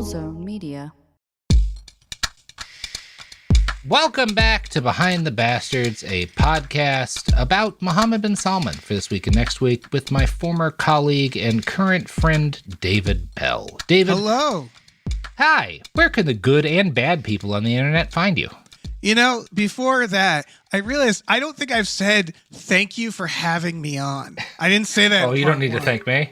Zone Media. Welcome back to Behind the Bastards, a podcast about Mohammed Bin Salman for this week and next week with my former colleague and current friend, David Bell. David. Hello. Hi. Where can the good and bad people on the internet find you? You know, before that, I realized I don't think I've said thank you for having me on. I didn't say that. Oh, you don't need to thank me?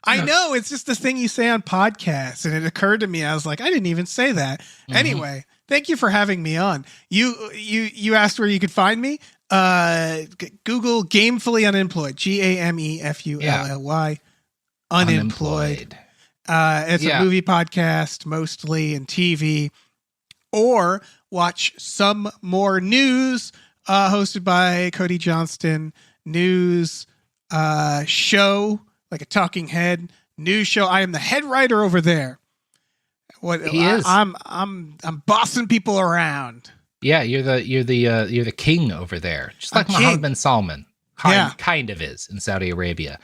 I know. It's just the thing you say on podcasts. And it occurred to me. I was like, I didn't even say that. Mm-hmm. Anyway, thank you for having me on. You asked where you could find me. Google Gamefully Unemployed. GAMEFULLY. Unemployed. It's a movie podcast, mostly, and TV. Or watch Some More News, hosted by Cody Johnston. News show, like a talking head news show. I am the head writer over there. I'm bossing people around. Yeah, you're the king over there, just like Mohammed bin Salman. Kind of is in Saudi Arabia.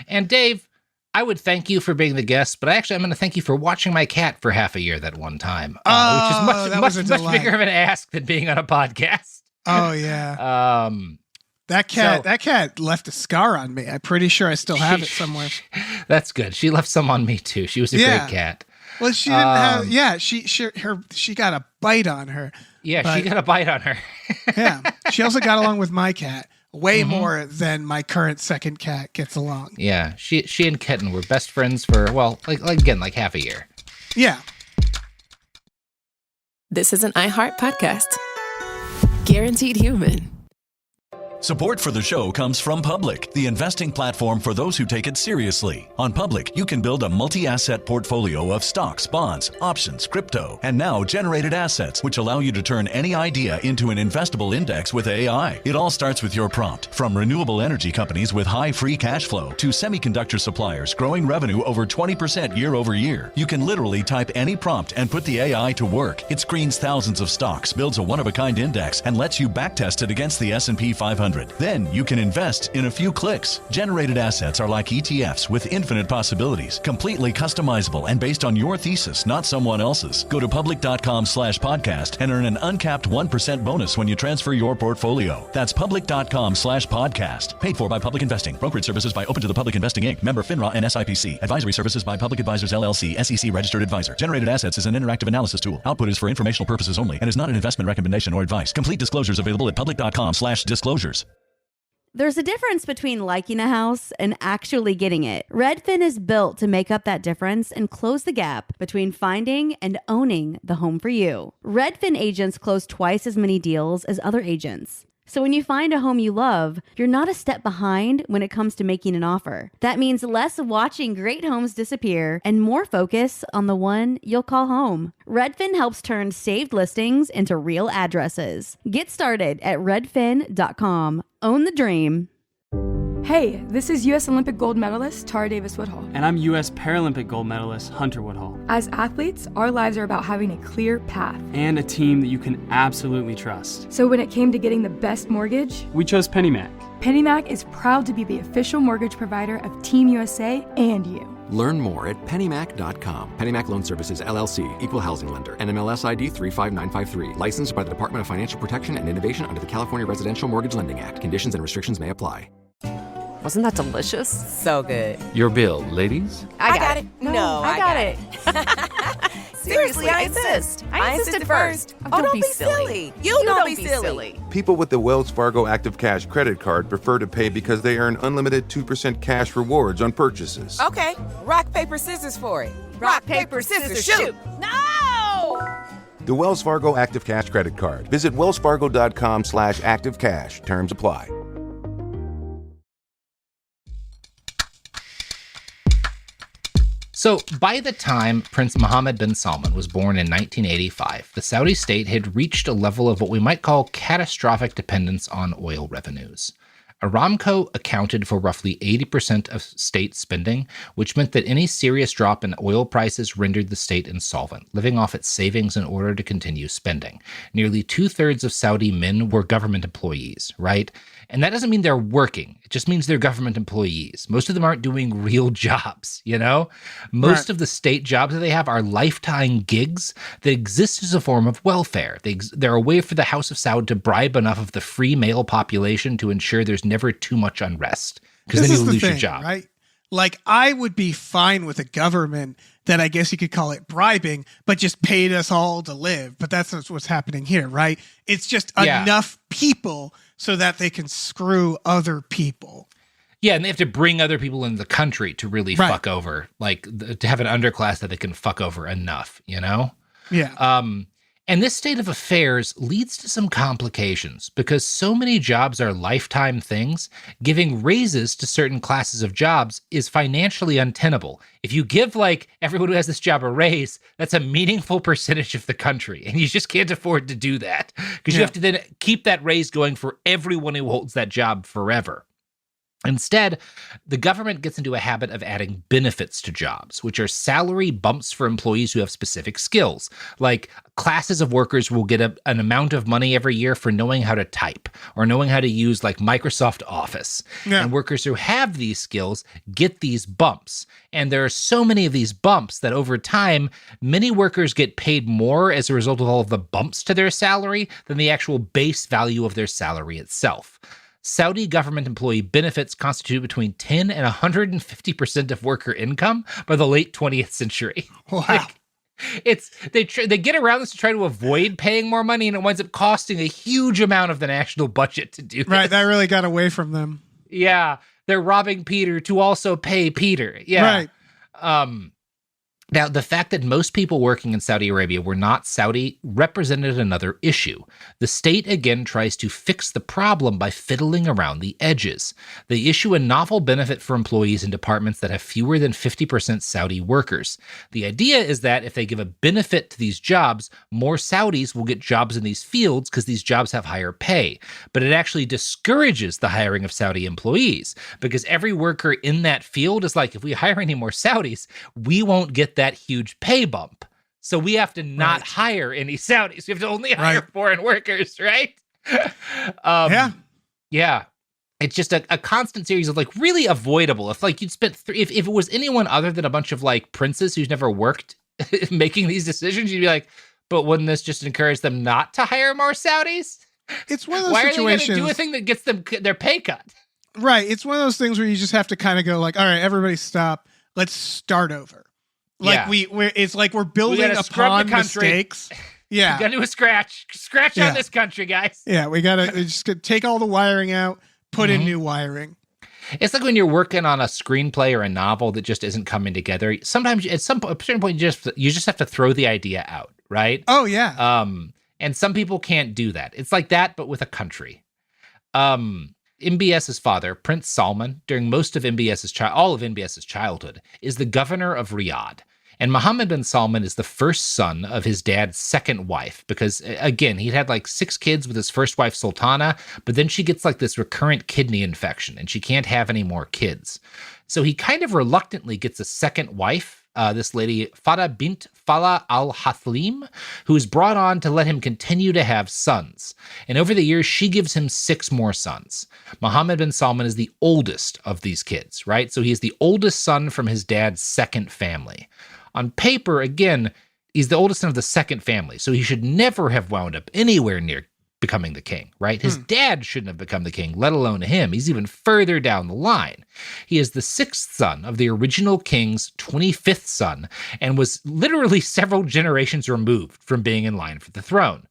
And Dave, I would thank you for being the guest, but I'm going to thank you for watching my cat for half a year that one time, which is much bigger of an ask than being on a podcast. Oh yeah. That cat left a scar on me. I'm pretty sure I still have it somewhere. That's good. She left some on me too. She was a great cat. Well, she didn't have. Yeah, she got a bite on her. Yeah, she got a bite on her. Yeah, she also got along with my cat way more than my current second cat gets along. Yeah, she and Kitten were best friends for like half a year. Yeah. This is an iHeart podcast. Guaranteed human. Support for the show comes from Public, the investing platform for those who take it seriously. On Public, you can build a multi-asset portfolio of stocks, bonds, options, crypto, and now generated assets, which allow you to turn any idea into an investable index with AI. It all starts with your prompt. From renewable energy companies with high free cash flow to semiconductor suppliers growing revenue over 20% year over year. You can literally type any prompt and put the AI to work. It screens thousands of stocks, builds a one-of-a-kind index, and lets you backtest it against the S&P 500. Then you can invest in a few clicks. Generated assets are like ETFs with infinite possibilities, completely customizable and based on your thesis, not someone else's. Go to public.com/podcast and earn an uncapped 1% bonus when you transfer your portfolio. That's public.com/podcast. Paid for by Public Investing. Brokerage services by Open to the Public Investing Inc. Member FINRA and SIPC. Advisory services by Public Advisors LLC, SEC registered advisor. Generated assets is an interactive analysis tool. Output is for informational purposes only and is not an investment recommendation or advice. Complete disclosures available at public.com/disclosures. There's a difference between liking a house and actually getting it. Redfin is built to make up that difference and close the gap between finding and owning the home for you. Redfin agents close twice as many deals as other agents. So when you find a home you love, you're not a step behind when it comes to making an offer. That means less watching great homes disappear and more focus on the one you'll call home. Redfin helps turn saved listings into real addresses. Get started at redfin.com. Own the dream. Hey, this is U.S. Olympic gold medalist Tara Davis-Woodhull. And I'm U.S. Paralympic gold medalist Hunter Woodhull. As athletes, our lives are about having a clear path. And a team that you can absolutely trust. So when it came to getting the best mortgage, we chose PennyMac. PennyMac is proud to be the official mortgage provider of Team USA and you. Learn more at pennymac.com. PennyMac Loan Services, LLC, Equal Housing Lender, NMLS ID 35953. Licensed by the Department of Financial Protection and Innovation under the California Residential Mortgage Lending Act. Conditions and restrictions may apply. Wasn't that delicious? So good. Your bill, ladies? I got it. No, I got it. Seriously, I insist. I insisted first. Oh, don't be silly. You don't be silly. People with the Wells Fargo Active Cash credit card prefer to pay because they earn unlimited 2% cash rewards on purchases. Okay, rock, paper, scissors for it. Rock, paper, scissors, shoot. No! The Wells Fargo Active Cash credit card. Visit wellsfargo.com/activecash. Terms apply. So, by the time Prince Mohammed bin Salman was born in 1985, the Saudi state had reached a level of what we might call catastrophic dependence on oil revenues. Aramco accounted for roughly 80% of state spending, which meant that any serious drop in oil prices rendered the state insolvent, living off its savings in order to continue spending. Nearly 2/3 of Saudi men were government employees, right? And that doesn't mean they're working. It just means they're government employees. Most of them aren't doing real jobs, you know? Most of the state jobs that they have are lifetime gigs that exist as a form of welfare. They're a way for the House of Saud to bribe enough of the free male population to ensure there's never too much unrest, because then you lose your job. Right? Like, I would be fine with a government that I guess you could call it bribing, but just paid us all to live. But that's what's happening here, right? It's just enough people so that they can screw other people. Yeah, and they have to bring other people into the country to really fuck over, like to have an underclass that they can fuck over enough, you know? Yeah. And this state of affairs leads to some complications because so many jobs are lifetime things. Giving raises to certain classes of jobs is financially untenable. If you give like everyone who has this job a raise, that's a meaningful percentage of the country. And you just can't afford to do that because you have to then keep that raise going for everyone who holds that job forever. Instead, the government gets into a habit of adding benefits to jobs, which are salary bumps for employees who have specific skills. Like classes of workers will get an amount of money every year for knowing how to type or knowing how to use like Microsoft Office. And workers who have these skills get these bumps. And there are so many of these bumps that over time, many workers get paid more as a result of all of the bumps to their salary than the actual base value of their salary itself. Saudi government employee benefits constitute between 10 and 150% of worker income by the late 20th century. Wow. They get around this to try to avoid paying more money, and it winds up costing a huge amount of the national budget to do this. Right, that really got away from them. Yeah, they're robbing Peter to also pay Peter. Yeah. Right. Now, the fact that most people working in Saudi Arabia were not Saudi represented another issue. The state again tries to fix the problem by fiddling around the edges. They issue a novel benefit for employees in departments that have fewer than 50% Saudi workers. The idea is that if they give a benefit to these jobs, more Saudis will get jobs in these fields because these jobs have higher pay. But it actually discourages the hiring of Saudi employees because every worker in that field is like, if we hire any more Saudis, we won't get that huge pay bump. So we have to not hire any Saudis. We have to only hire foreign workers, right? Yeah. It's just a constant series of like really avoidable. If like you'd spent, if it was anyone other than a bunch of like princes who's never worked making these decisions, you'd be like, but wouldn't this just encourage them not to hire more Saudis? It's one of those Why situations. Why are they going to do a thing that gets them their pay cut? Right. It's one of those things where you just have to kind of go like, all right, everybody stop. Let's start over. Like it's like we're building upon mistakes. Yeah. We got to do a scratch on this country, guys. Yeah. We got to just take all the wiring out, put in new wiring. It's like when you're working on a screenplay or a novel that just isn't coming together. Sometimes at a certain point, you just have to throw the idea out, right? Oh yeah. And some people can't do that. It's like that, but with a country. MBS's father, Prince Salman, during most of all of MBS's childhood, is the governor of Riyadh. And Mohammed Bin Salman is the first son of his dad's second wife, because again, he'd had like 6 kids with his first wife, Sultana, but then she gets like this recurrent kidney infection and she can't have any more kids. So he kind of reluctantly gets a second wife, this lady, Farah bint Falah al-Hathlim, who is brought on to let him continue to have sons. And over the years, she gives him 6 more sons. Mohammed bin Salman is the oldest of these kids, right? So he's the oldest son from his dad's second family. On paper, again, he's the oldest son of the second family, so he should never have wound up anywhere near becoming the king, right? His dad shouldn't have become the king, let alone him. He's even further down the line. He is the 6th son of the original king's 25th son and was literally several generations removed from being in line for the throne.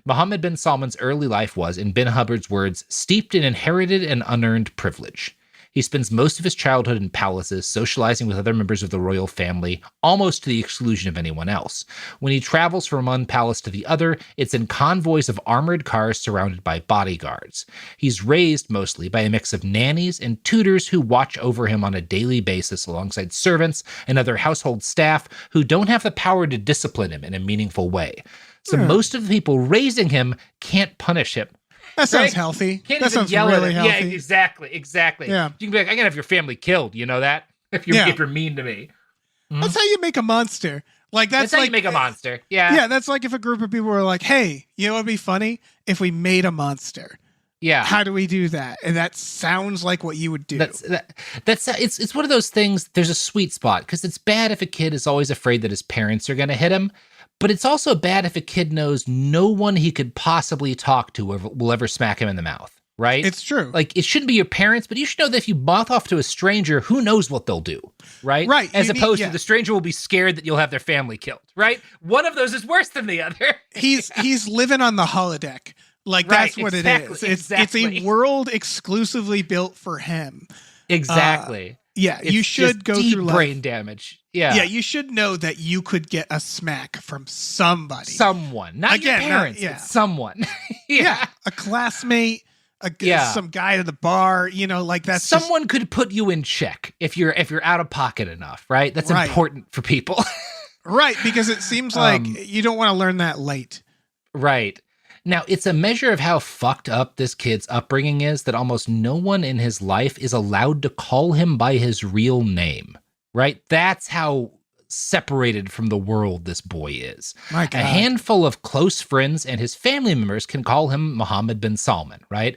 Mohammed bin Salman's early life was, in Ben Hubbard's words, steeped in inherited and unearned privilege. He spends most of his childhood in palaces, socializing with other members of the royal family, almost to the exclusion of anyone else. When he travels from one palace to the other, it's in convoys of armored cars surrounded by bodyguards. He's raised mostly by a mix of nannies and tutors who watch over him on a daily basis alongside servants and other household staff who don't have the power to discipline him in a meaningful way. So most of the people raising him can't punish him. That sounds healthy. That sounds really healthy. Yeah, exactly. Yeah. You can be like, I'm gonna have your family killed. You know that? If you're mean to me. Mm-hmm. That's how you make a monster. Like that's how like you make a monster. Yeah. Yeah, that's like if a group of people were like, hey, you know what would be funny? If we made a monster. Yeah. How do we do that? And that sounds like what you would do. It's one of those things, there's a sweet spot, because it's bad if a kid is always afraid that his parents are going to hit him, but it's also bad if a kid knows no one he could possibly talk to will ever smack him in the mouth, right? It's true. Like, it shouldn't be your parents, but you should know that if you mouth off to a stranger, who knows what they'll do, right? Right. As opposed to the stranger will be scared that you'll have their family killed, right? One of those is worse than the other. He's living on the holodeck. Like, that's what it is. It's a world exclusively built for him. Exactly. You should go deep through life. brain damage. Yeah, you should know that you could get a smack from somebody. Someone. Not your parents, but someone. Yeah. A classmate, some guy at the bar, like that's someone could put you in check if you're out of pocket enough, right? That's important for people. Right, because it seems like you don't want to learn that late. Right. Now, it's a measure of how fucked up this kid's upbringing is that almost no one in his life is allowed to call him by his real name, right? That's how separated from the world this boy is. My God. A handful of close friends and his family members can call him Mohammed Bin Salman, right?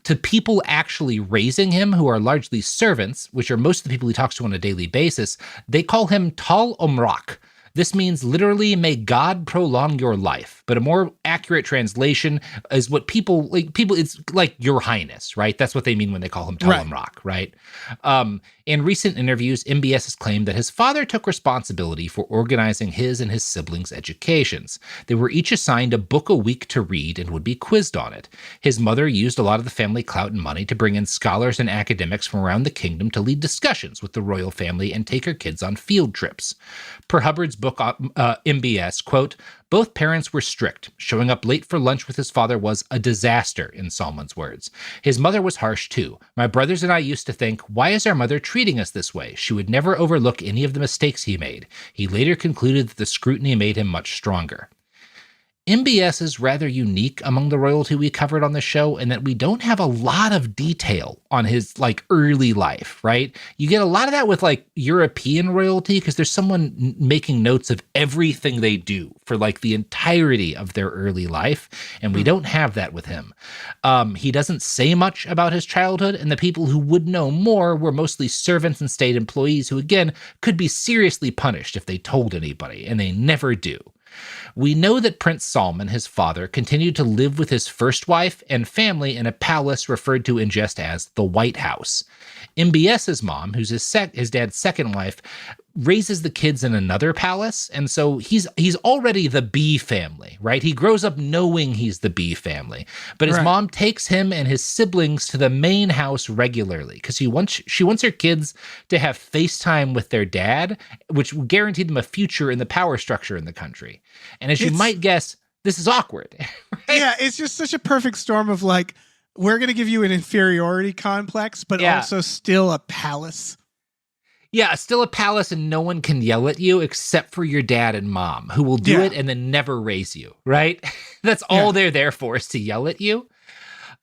To people actually raising him, who are largely servants, which are most of the people he talks to on a daily basis, they call him Tal Umrak. This means literally, may God prolong your life. But a more accurate translation is what people, it's like Your Highness, right? That's what they mean when they call him Tal Umrak, right? In recent interviews, MBS has claimed that his father took responsibility for organizing his and his siblings' educations. They were each assigned a book a week to read and would be quizzed on it. His mother used a lot of the family clout and money to bring in scholars and academics from around the kingdom to lead discussions with the royal family and take her kids on field trips. Per Hubbard's book, MBS, quote, both parents were strict. Showing up late for lunch with his father was a disaster, in Salman's words. His mother was harsh, too. My brothers and I used to think, why is our mother treating us this way? She would never overlook any of the mistakes he made. He later concluded that the scrutiny made him much stronger. MBS is rather unique among the royalty we covered on the show in that we don't have a lot of detail on his early life, right? You get a lot of that with European royalty because there's someone making notes of everything they do for the entirety of their early life, and we don't have that with him. He doesn't say much about his childhood, and the people who would know more were mostly servants and state employees who, again, could be seriously punished if they told anybody, and they never do. We know that Prince Salman, his father, continued to live with his first wife and family in a palace referred to in jest as the White House. MBS's mom, who's his dad's second wife, raises the kids in another palace, and so he's already the B family, right? He grows up knowing he's the B family, but his mom takes him and his siblings to the main house regularly because she wants her kids to have FaceTime with their dad, which will guarantee them a future in the power structure in the country. And as you might guess, this is awkward. Right? Yeah, it's just such a perfect storm of we're going to give you an inferiority complex, but also still a palace. Yeah, still a palace, and no one can yell at you except for your dad and mom, who will do it and then never raise you, right? That's all they're there for, is to yell at you.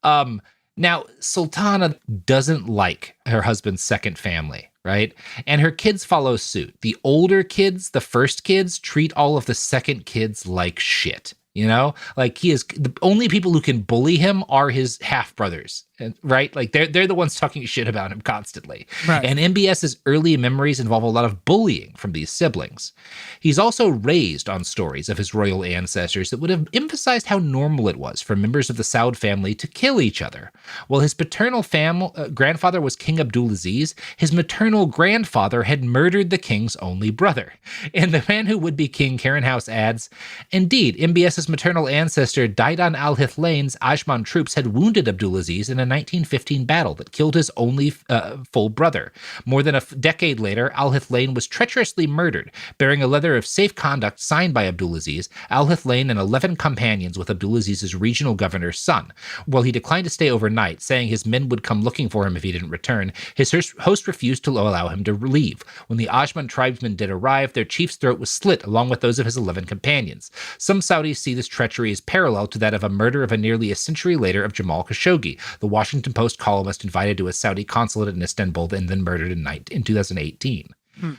Now, Sultana doesn't like her husband's second family, right? And her kids follow suit. The older kids, the first kids, treat all of the second kids like shit. He is the only people who can bully him are his half brothers, right? They're the ones talking shit about him constantly. Right. And MBS's early memories involve a lot of bullying from these siblings. He's also raised on stories of his royal ancestors that would have emphasized how normal it was for members of the Saud family to kill each other. While his paternal grandfather was King Abdulaziz, his maternal grandfather had murdered the king's only brother. And the man who would be king, Karen House, adds, indeed, MBS's maternal ancestor Daidan al-Hithlain's Ajman troops had wounded Abdulaziz in a a 1915 battle that killed his only full brother. More than a decade later, Al-Hith Lane was treacherously murdered, bearing a letter of safe conduct signed by Abdulaziz, Al-Hith Lane and 11 companions with Abdulaziz's regional governor's son. While he declined to stay overnight, saying his men would come looking for him if he didn't return, his host refused to allow him to leave. When the Ajman tribesmen did arrive, their chief's throat was slit along with those of his 11 companions. Some Saudis see this treachery as parallel to that of a murder of nearly a century later of Jamal Khashoggi, the Washington Post columnist invited to a Saudi consulate in Istanbul and then murdered in 2018.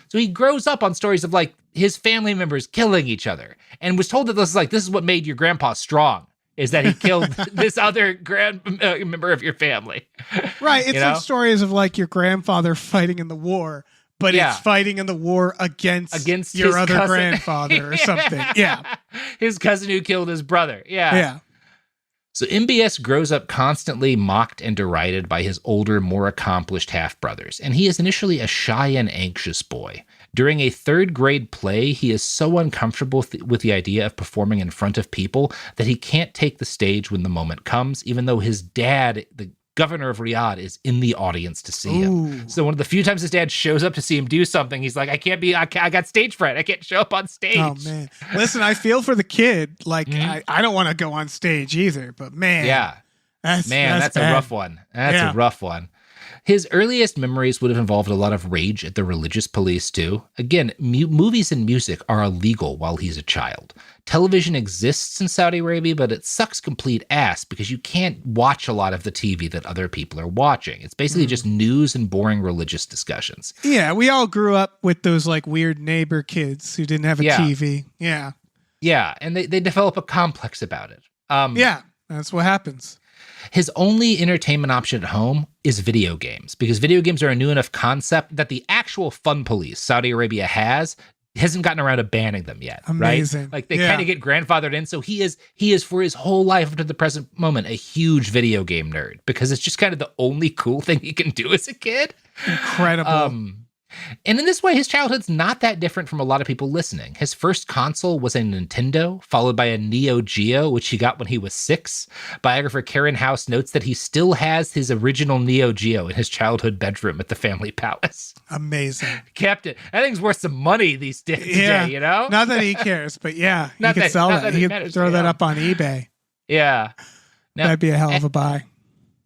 So he grows up on stories of like his family members killing each other and was told that this is what made your grandpa strong, is that he killed this other member of your family. Right. It's like stories of like your grandfather fighting in the war, but it's fighting in the war against your other cousin. Grandfather or something. Yeah. His cousin who killed his brother. Yeah. So MBS grows up constantly mocked and derided by his older, more accomplished half-brothers, and he is initially a shy and anxious boy. During a third-grade play, he is so uncomfortable with the idea of performing in front of people that he can't take the stage when the moment comes, even though his dad, the governor of Riyadh, is in the audience to see him. So one of the few times his dad shows up to see him do something, he's like, I got stage fright. I can't show up on stage. Oh, man. Listen, I feel for the kid. Like, I don't want to go on stage either, but man. Yeah. That's a rough one. That's a rough one. His earliest memories would have involved a lot of rage at the religious police, too. Again, movies and music are illegal while he's a child. Television exists in Saudi Arabia, but it sucks complete ass because you can't watch a lot of the TV that other people are watching. It's basically just news and boring religious discussions. Yeah, we all grew up with those like weird neighbor kids who didn't have a TV. Yeah. Yeah, and they develop a complex about it. Yeah, that's what happens. His only entertainment option at home is video games, because video games are a new enough concept that the actual fun police Saudi Arabia hasn't gotten around to banning them yet. Amazing. Right? Like they kind of get grandfathered in. So he is for his whole life up to the present moment a huge video game nerd, because it's just kind of the only cool thing he can do as a kid. Incredible. And in this way, his childhood's not that different from a lot of people listening. His first console was a Nintendo, followed by a Neo Geo, which he got when he was 6. Biographer Karen House notes that he still has his original Neo Geo in his childhood bedroom at the family palace. Amazing. Kept it. That thing's worth some money these days, you know? Not that he cares, but yeah, he could sell that. He could throw that up on eBay. Yeah. Now, that'd be a hell of a buy.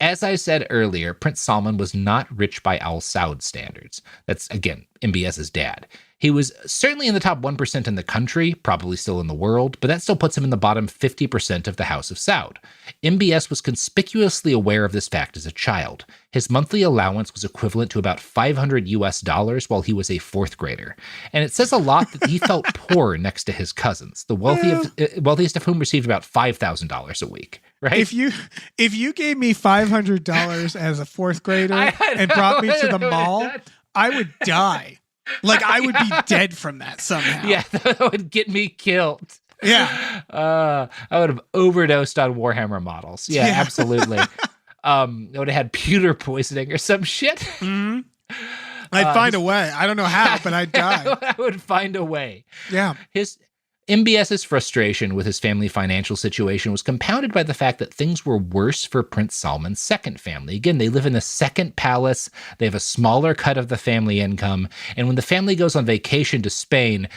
As I said earlier, Prince Salman was not rich by Al Saud standards. That's, again, MBS's dad. He was certainly in the top 1% in the country, probably still in the world, but that still puts him in the bottom 50% of the House of Saud. MBS was conspicuously aware of this fact as a child. His monthly allowance was equivalent to about $500 while he was a 4th grader. And it says a lot that he felt poor next to his cousins, the wealthiest of whom received about $5,000 a week. Right? If you gave me $500 as a 4th grader and brought me to the mall, I would die. Like I would be dead from that somehow. Yeah, that would get me killed. Yeah. I would have overdosed on Warhammer models. Yeah. Absolutely. I would have had pewter poisoning or some shit. Mm-hmm. I'd find a way. I don't know how, but I'd die. I would find a way. Yeah. MBS's frustration with his family financial situation was compounded by the fact that things were worse for Prince Salman's second family. Again, they live in the second palace. They have a smaller cut of the family income. And when the family goes on vacation to Spain,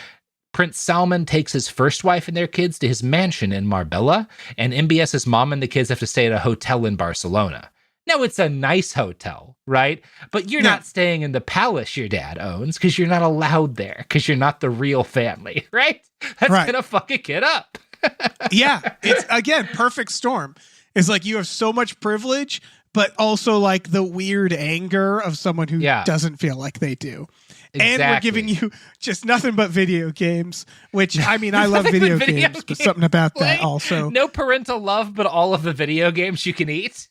Prince Salman takes his first wife and their kids to his mansion in Marbella, and MBS's mom and the kids have to stay at a hotel in Barcelona. Now, it's a nice hotel, right? But you're not staying in the palace your dad owns because you're not allowed there because you're not the real family, right? That's going to fuck a kid up. Yeah. It's, again, perfect storm. It's like you have so much privilege, but also like the weird anger of someone who doesn't feel like they do. Exactly. And we're giving you just nothing but video games, which, I mean, I love video games, but something about that also. No parental love, but all of the video games you can eat.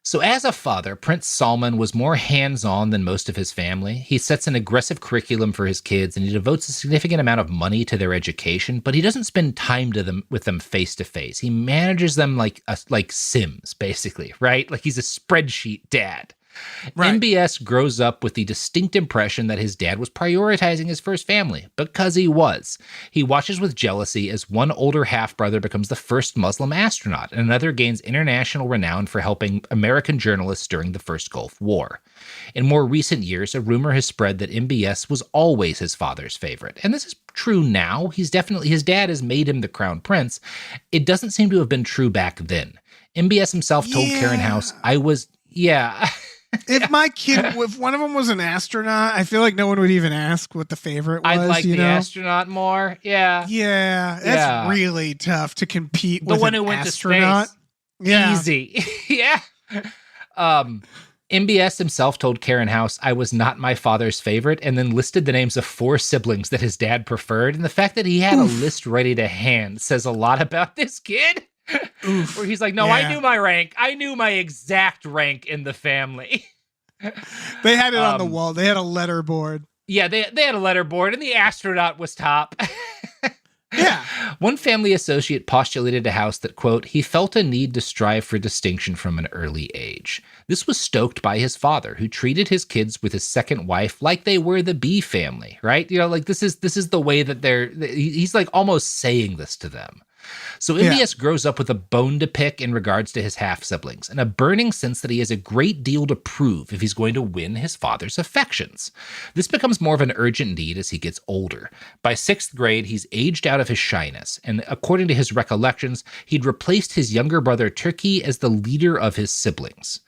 So as a father, Prince Salman was more hands-on than most of his family. He sets an aggressive curriculum for his kids, and he devotes a significant amount of money to their education, but he doesn't spend time with them face-to-face. He manages them like Sims, basically, right? Like he's a spreadsheet dad. Right. MBS grows up with the distinct impression that his dad was prioritizing his first family, because he was. He watches with jealousy as one older half-brother becomes the first Muslim astronaut, and another gains international renown for helping American journalists during the first Gulf War. In more recent years, a rumor has spread that MBS was always his father's favorite, and this is true now. His dad has made him the crown prince. It doesn't seem to have been true back then. MBS himself told Karen House, if one of them was an astronaut, I feel like no one would even ask what the favorite was. I'd like the astronaut more. Yeah. Yeah. That's really tough to compete with the one who went astronaut. To space. Yeah. Easy. Yeah. MBS himself told Karen House, "I was not my father's favorite," and then listed the names of 4 siblings that his dad preferred. And the fact that he had a list ready to hand says a lot about this kid. Where he's like, no, I knew my rank. I knew my exact rank in the family. They had it on the wall. They had a letter board. Yeah, they had a letter board, and the astronaut was top. Yeah. One family associate postulated to House that, quote, he felt a need to strive for distinction from an early age. This was stoked by his father, who treated his kids with his second wife like they were the B family, right? You know, like this is the way that he's like almost saying this to them. So MBS grows up with a bone to pick in regards to his half-siblings, and a burning sense that he has a great deal to prove if he's going to win his father's affections. This becomes more of an urgent need as he gets older. By 6th grade, he's aged out of his shyness, and according to his recollections, he'd replaced his younger brother Turkey as the leader of his siblings.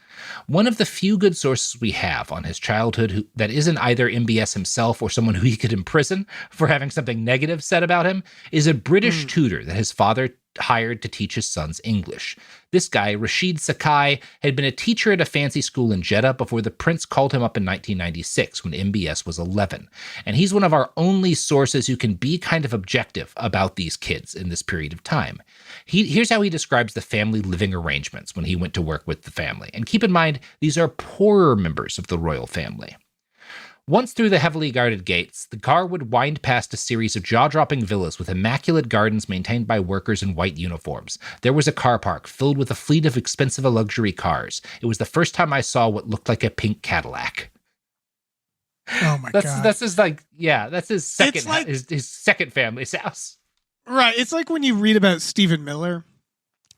One of the few good sources we have on his childhood that isn't either MBS himself or someone who he could imprison for having something negative said about him is a British tutor that his father hired to teach his sons English. This guy, Rashid Sakai, had been a teacher at a fancy school in Jeddah before the prince called him up in 1996 when MBS was 11. And he's one of our only sources who can be kind of objective about these kids in this period of time. Here's how he describes the family living arrangements when he went to work with the family. And keep in mind, these are poorer members of the royal family. Once through the heavily guarded gates, the car would wind past a series of jaw-dropping villas with immaculate gardens maintained by workers in white uniforms. There was a car park filled with a fleet of expensive luxury cars. It was the first time I saw what looked like a pink Cadillac. Oh my God. That's his that's his second his second family's house. Right. It's like when you read about Stephen Miller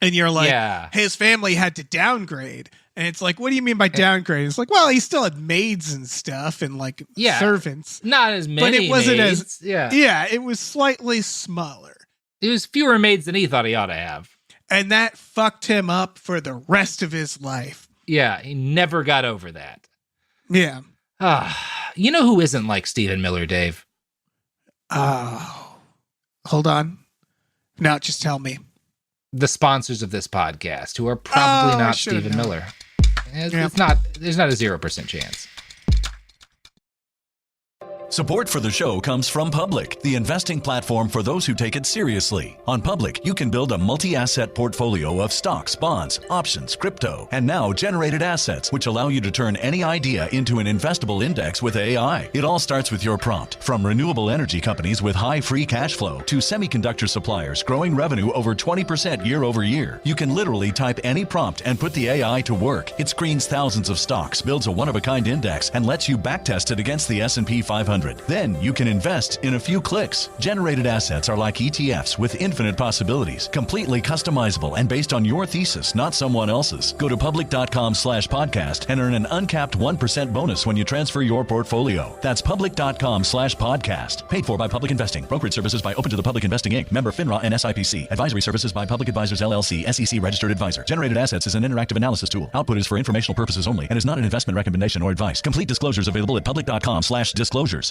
and you're like, his family had to downgrade. And it's like, what do you mean by downgrade? It's like, well, he still had maids and stuff and like servants. Not as many, but it wasn't maids. it was slightly smaller. It was fewer maids than he thought he ought to have. And that fucked him up for the rest of his life. Yeah, he never got over that. Yeah. You know who isn't like Stephen Miller, Dave? Oh. Hold on. No, just tell me. The sponsors of this podcast, who are probably not Stephen Miller. It's not. There's not a 0% chance. Support for the show comes from Public, the investing platform for those who take it seriously. On Public, you can build a multi-asset portfolio of stocks, bonds, options, crypto, and now generated assets, which allow you to turn any idea into an investable index with AI. It all starts with your prompt. From renewable energy companies with high free cash flow to semiconductor suppliers growing revenue over 20% year over year, you can literally type any prompt and put the AI to work. It screens thousands of stocks, builds a one-of-a-kind index, and lets you backtest it against the S&P 500. Then you can invest in a few clicks. Generated assets are like ETFs with infinite possibilities, completely customizable and based on your thesis, not someone else's. Go to public.com/podcast and earn an uncapped 1% bonus when you transfer your portfolio. That's public.com/podcast. Paid for by Public Investing. Brokerage services by Open to the Public Investing Inc. Member FINRA and SIPC. Advisory services by Public Advisors LLC, SEC registered advisor. Generated assets is an interactive analysis tool. Output is for informational purposes only and is not an investment recommendation or advice. Complete disclosures available at public.com/disclosures.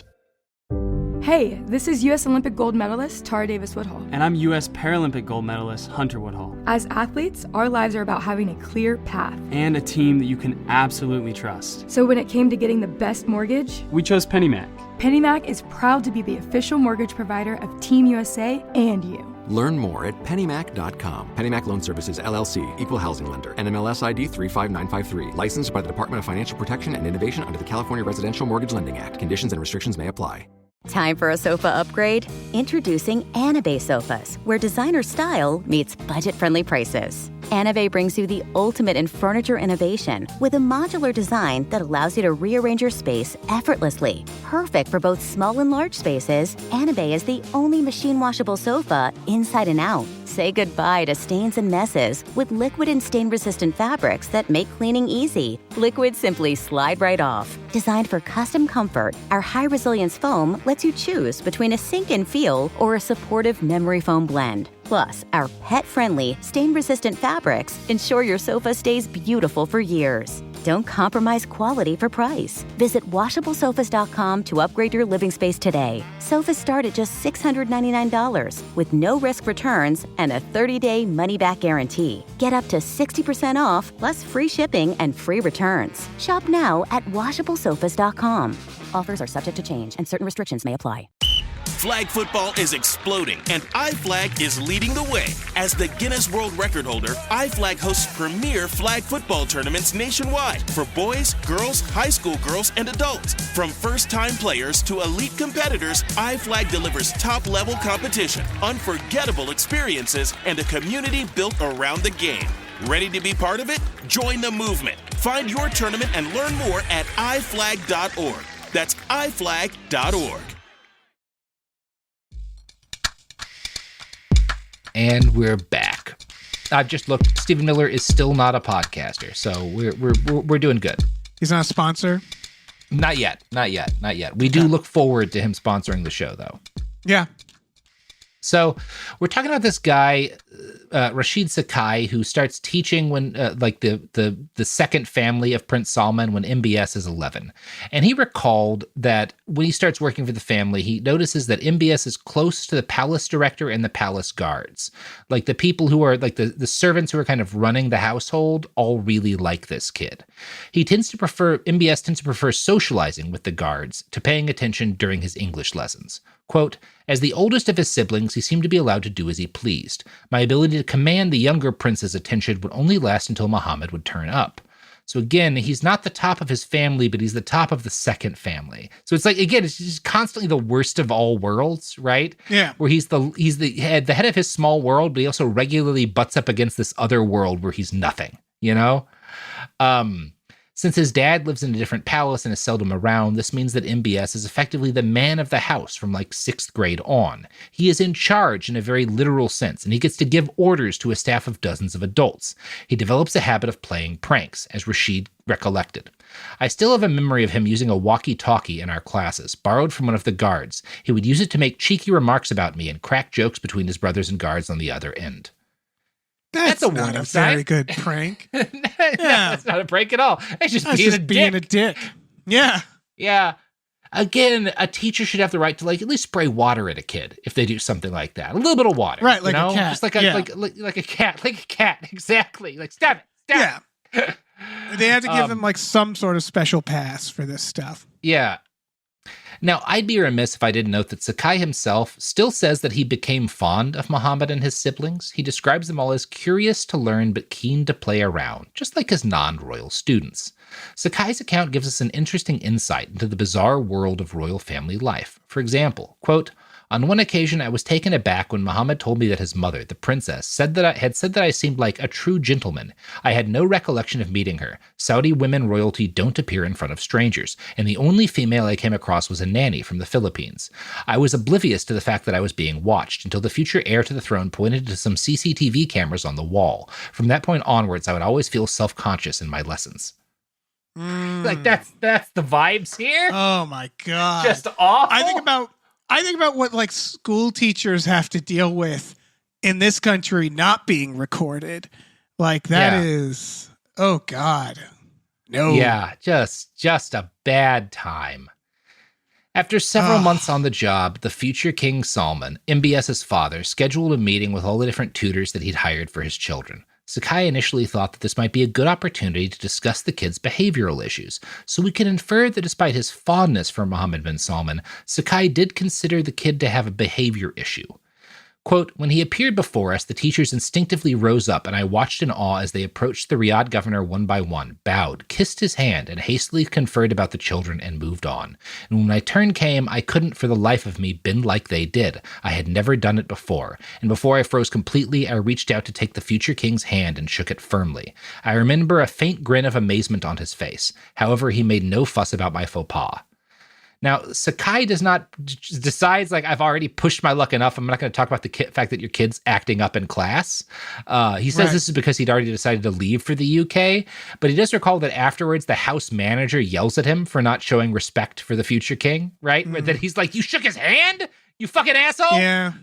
Hey, this is U.S. Olympic gold medalist Tara Davis Woodhull. And I'm U.S. Paralympic gold medalist Hunter Woodhull. As athletes, our lives are about having a clear path. And a team that you can absolutely trust. So when it came to getting the best mortgage, we chose PennyMac. PennyMac is proud to be the official mortgage provider of Team USA and you. Learn more at pennymac.com. PennyMac Loan Services, LLC, Equal Housing Lender, NMLS ID 35953. Licensed by the Department of Financial Protection and Innovation under the California Residential Mortgage Lending Act. Conditions and restrictions may apply. Time for a sofa upgrade? Introducing Anabe Sofas, where designer style meets budget-friendly prices. Anabe brings you the ultimate in furniture innovation with a modular design that allows you to rearrange your space effortlessly. Perfect for both small and large spaces, Anabe is the only machine-washable sofa inside and out. Say goodbye to stains and messes with liquid and stain-resistant fabrics that make cleaning easy. Liquid simply slide right off. Designed for custom comfort, our high-resilience foam lets you choose between a sink-in feel or a supportive memory foam blend. Plus, our pet-friendly, stain-resistant fabrics ensure your sofa stays beautiful for years. Don't compromise quality for price. Visit WashableSofas.com to upgrade your living space today. Sofas start at just $699 with no risk returns and a 30-day money-back guarantee. Get up to 60% off, plus free shipping and free returns. Shop now at WashableSofas.com. Offers are subject to change and certain restrictions may apply. Flag football is exploding, and iFlag is leading the way. As the Guinness World Record holder, iFlag hosts premier flag football tournaments nationwide for boys, girls, high school girls, and adults. From first-time players to elite competitors, iFlag delivers top-level competition, unforgettable experiences, and a community built around the game. Ready to be part of it? Join the movement. Find your tournament and learn more at iflag.org. That's iflag.org. And we're back. I've just looked. Stephen Miller is still not a podcaster, so we're doing good. He's not a sponsor? Not yet. We do look forward to him sponsoring the show, though. Yeah. So we're talking about this guy, Rashid Sakai, who starts teaching when the second family of Prince Salman when MBS is 11. And he recalled that when he starts working for the family, he notices that MBS is close to the palace director and the palace guards. Like the people who are like the servants who are kind of running the household all really like this kid. MBS tends to prefer socializing with the guards to paying attention during his English lessons. Quote, as the oldest of his siblings, he seemed to be allowed to do as he pleased. My ability to command the younger prince's attention would only last until Muhammad would turn up. So again, he's not the top of his family, but he's the top of the second family. So it's like, again, it's just constantly the worst of all worlds, right? Yeah. Where he's the head of his small world, but he also regularly butts up against this other world where he's nothing, you know? Since his dad lives in a different palace and is seldom around, this means that MBS is effectively the man of the house from like 6th grade on. He is in charge in a very literal sense, and he gets to give orders to a staff of dozens of adults. He develops a habit of playing pranks, as Rashid recollected. I still have a memory of him using a walkie-talkie in our classes, borrowed from one of the guards. He would use it to make cheeky remarks about me and crack jokes between his brothers and guards on the other end. That's a not a very good prank. No, that's not a prank at all. It's just being a dick. Yeah. Yeah. Again, a teacher should have the right to like at least spray water at a kid if they do something like that. A little bit of water. Right, like a cat. Just like a cat. Like a cat. Exactly. Like stab it. They had to give him like some sort of special pass for this stuff. Yeah. Now, I'd be remiss if I didn't note that Sakai himself still says that he became fond of Muhammad and his siblings. He describes them all as curious to learn but keen to play around, just like his non-royal students. Sakai's account gives us an interesting insight into the bizarre world of royal family life. For example, quote, on one occasion, I was taken aback when Muhammad told me that his mother, the princess, said that I seemed like a true gentleman. I had no recollection of meeting her. Saudi women royalty don't appear in front of strangers, and the only female I came across was a nanny from the Philippines. I was oblivious to the fact that I was being watched until the future heir to the throne pointed to some CCTV cameras on the wall. From that point onwards, I would always feel self-conscious in my lessons. Like that's the vibes here. Oh my God. Just awful. I think about what like school teachers have to deal with in this country not being recorded. Like that is, oh God. No. Yeah, just a bad time. After several months on the job, the future King Salman, MBS's father, scheduled a meeting with all the different tutors that he'd hired for his children. Sakai initially thought that this might be a good opportunity to discuss the kid's behavioral issues, so we can infer that despite his fondness for Mohammed bin Salman, Sakai did consider the kid to have a behavior issue. Quote, when he appeared before us, the teachers instinctively rose up, and I watched in awe as they approached the Riyadh governor one by one, bowed, kissed his hand, and hastily conferred about the children and moved on. And when my turn came, I couldn't for the life of me bend like they did. I had never done it before. And before I froze completely, I reached out to take the future king's hand and shook it firmly. I remember a faint grin of amazement on his face. However, he made no fuss about my faux pas. Now, Sakai decides, like, I've already pushed my luck enough. I'm not going to talk about the fact that your kid's acting up in class. He says This is because he'd already decided to leave for the UK. But he does recall that afterwards, the house manager yells at him for not showing respect for the future king, right? Mm. That he's like, you shook his hand? You fucking asshole? Yeah.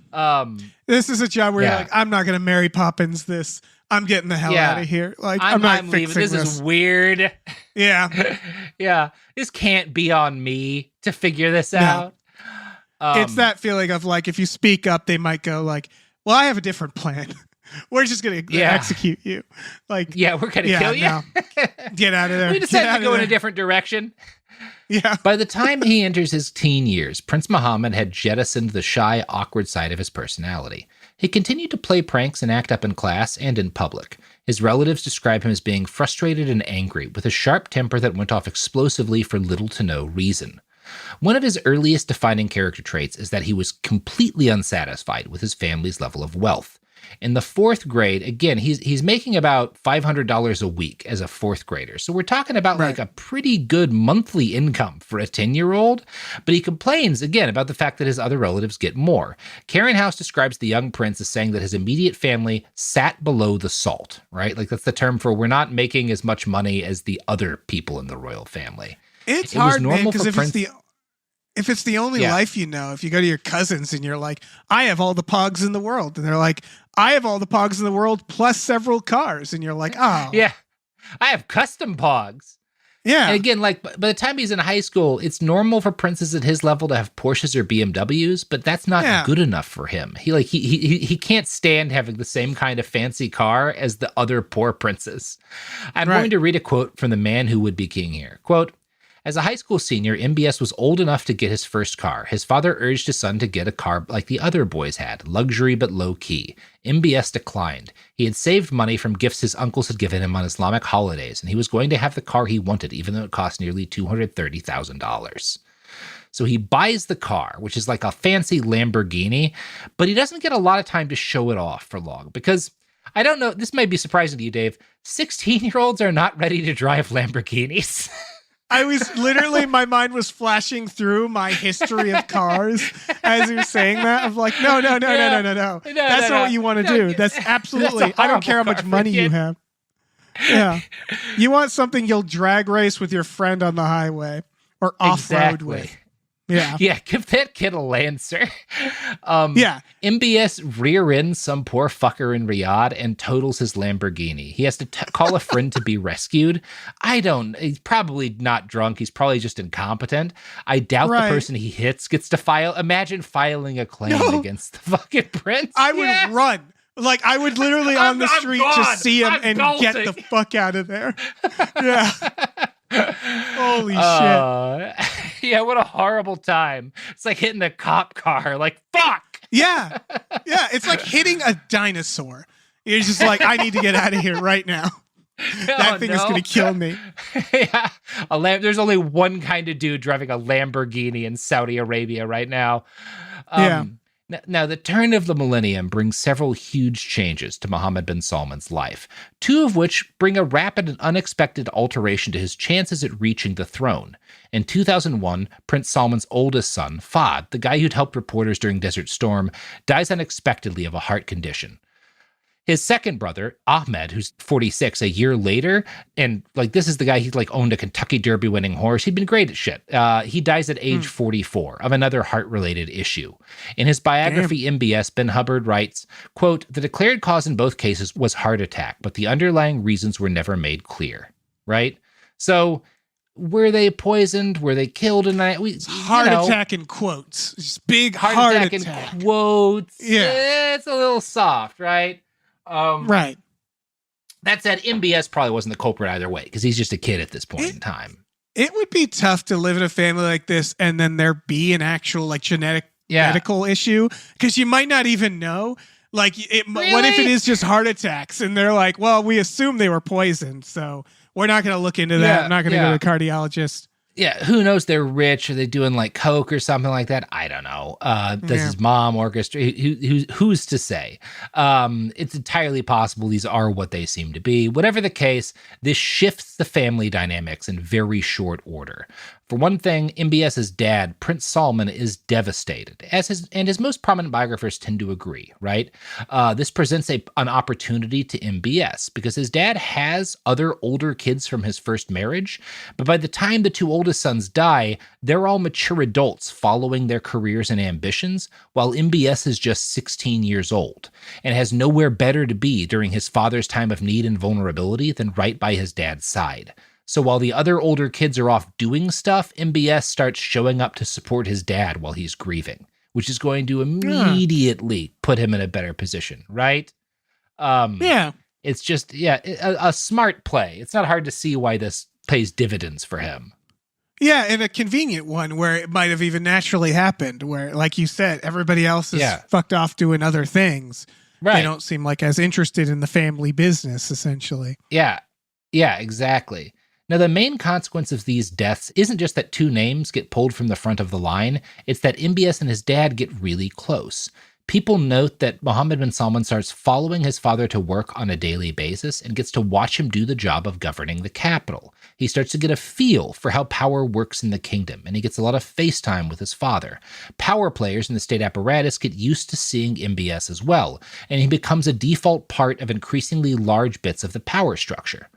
This is a job where you're like, I'm not going to Mary Poppins this. I'm getting the hell out of here. Like, I'm not fixing leaving. This is weird. Yeah. Yeah. This can't be on me to figure this out. It's that feeling of like, if you speak up, they might go like, well, I have a different plan. We're just going to execute you. Like, we're going to kill you. No. Get out of there. We decided to go in a different direction. Yeah. By the time he enters his teen years, Prince Mohammed had jettisoned the shy, awkward side of his personality. He continued to play pranks and act up in class and in public. His relatives describe him as being frustrated and angry, with a sharp temper that went off explosively for little to no reason. One of his earliest defining character traits is that he was completely unsatisfied with his family's level of wealth. In the 4th grade, again, he's making about $500 a week as a 4th grader. So we're talking about like a pretty good monthly income for a 10-year-old. But he complains, again, about the fact that his other relatives get more. Karen House describes the young prince as saying that his immediate family sat below the salt, right? Like that's the term for we're not making as much money as the other people in the royal family. It's hard, man, because if it's the only life you know, if you go to your cousins and you're like, I have all the pogs in the world. And they're like, I have all the pogs in the world plus several cars. And you're like, oh. Yeah, I have custom pogs. Yeah. And again, like by the time he's in high school, it's normal for princes at his level to have Porsches or BMWs, but that's not good enough for him. He can't stand having the same kind of fancy car as the other poor princes. I'm going to read a quote from the man who would be king here. Quote, as a high school senior, MBS was old enough to get his first car. His father urged his son to get a car like the other boys had, luxury but low-key. MBS declined. He had saved money from gifts his uncles had given him on Islamic holidays, and he was going to have the car he wanted, even though it cost nearly $230,000. So he buys the car, which is like a fancy Lamborghini, but he doesn't get a lot of time to show it off for long because, I don't know, this may be surprising to you, Dave, 16-year-olds are not ready to drive Lamborghinis. I was literally, my mind was flashing through my history of cars as he was saying that. I'm like, no. That's not what you want to do. That's absolutely, I don't care how much money you have. Yeah. You want something you'll drag race with your friend on the highway or off-road with. Yeah. Yeah, give that kid a Lancer. MBS rear ends some poor fucker in Riyadh and totals his Lamborghini. He has to call a friend to be rescued. He's probably not drunk. He's probably just incompetent. I doubt the person he hits gets to imagine filing a claim against the fucking prince. I would run. Like, I would literally on the street just see him and get the fuck out of there. Yeah. Holy shit. Yeah, what a horrible time. It's like hitting a cop car. Like, fuck. Yeah. Yeah, it's like hitting a dinosaur. You're just like, I need to get out of here right now. That thing is going to kill me. Yeah. There's only one kind of dude driving a Lamborghini in Saudi Arabia right now. Now, the turn of the millennium brings several huge changes to Mohammed bin Salman's life, two of which bring a rapid and unexpected alteration to his chances at reaching the throne. In 2001, Prince Salman's oldest son, Fahd, the guy who'd helped reporters during Desert Storm, dies unexpectedly of a heart condition. His second brother, Ahmed, who's 46, a year later, and like this is the guy who like owned a Kentucky Derby winning horse. He'd been great at shit. He dies at age 44 of another heart-related issue. In his biography, MBS, Ben Hubbard writes, quote, the declared cause in both cases was heart attack, but the underlying reasons were never made clear, right? So were they poisoned? Were they killed? And heart attack in quotes. Just big heart attack in quotes. Yeah. It's a little soft, right? Right. That said, MBS probably wasn't the culprit either way because he's just a kid at this point in time. It would be tough to live in a family like this and then there be an actual like genetic medical issue, because you might not even know. Like, Really? What if it is just heart attacks? And they're like, well, we assume they were poisoned, so we're not going to look into that. I'm not going to go to a cardiologist. Yeah, who knows? They're rich. Are they doing like coke or something like that? I don't know. Does his mom orchestrate? Who's to say? It's entirely possible these are what they seem to be. Whatever the case, this shifts the family dynamics in very short order. For one thing, MBS's dad, Prince Salman, is devastated, as his most prominent biographers tend to agree, right? This presents an opportunity to MBS because his dad has other older kids from his first marriage, but by the time the two oldest sons die, they're all mature adults following their careers and ambitions, while MBS is just 16 years old and has nowhere better to be during his father's time of need and vulnerability than right by his dad's side. So while the other older kids are off doing stuff, MBS starts showing up to support his dad while he's grieving, which is going to immediately put him in a better position, right? It's just, a smart play. It's not hard to see why this pays dividends for him. Yeah, and a convenient one where it might have even naturally happened, where, like you said, everybody else is fucked off doing other things. Right. They don't seem like as interested in the family business, essentially. Yeah, exactly. Now, the main consequence of these deaths isn't just that two names get pulled from the front of the line, it's that MBS and his dad get really close. People note that Mohammed Bin Salman starts following his father to work on a daily basis and gets to watch him do the job of governing the capital. He starts to get a feel for how power works in the kingdom, and he gets a lot of face time with his father. Power players in the state apparatus get used to seeing MBS as well, and he becomes a default part of increasingly large bits of the power structure.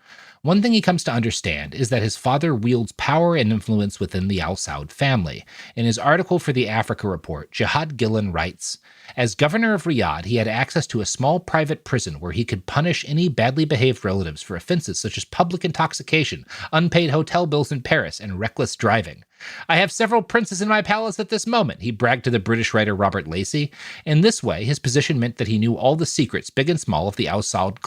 One thing he comes to understand is that his father wields power and influence within the Al Saud family. In his article for the Africa Report, Jihad Gillen writes, "As governor of Riyadh, he had access to a small private prison where he could punish any badly behaved relatives for offenses such as public intoxication, unpaid hotel bills in Paris, and reckless driving. I have several princes in my palace at this moment," he bragged to the British writer Robert Lacey. In this way, his position meant that he knew all the secrets, big and small, of the Al Saud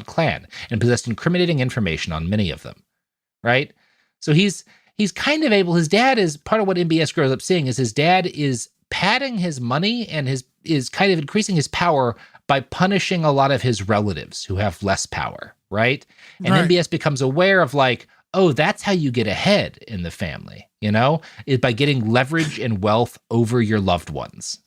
clan and possessed incriminating information on many of them. Right? So he's kind of able, his dad is, part of what MBS grows up seeing is his dad is padding his money and is kind of increasing his power by punishing a lot of his relatives who have less power, right? And MBS becomes aware of like, oh, that's how you get ahead in the family, is by getting leverage and wealth over your loved ones.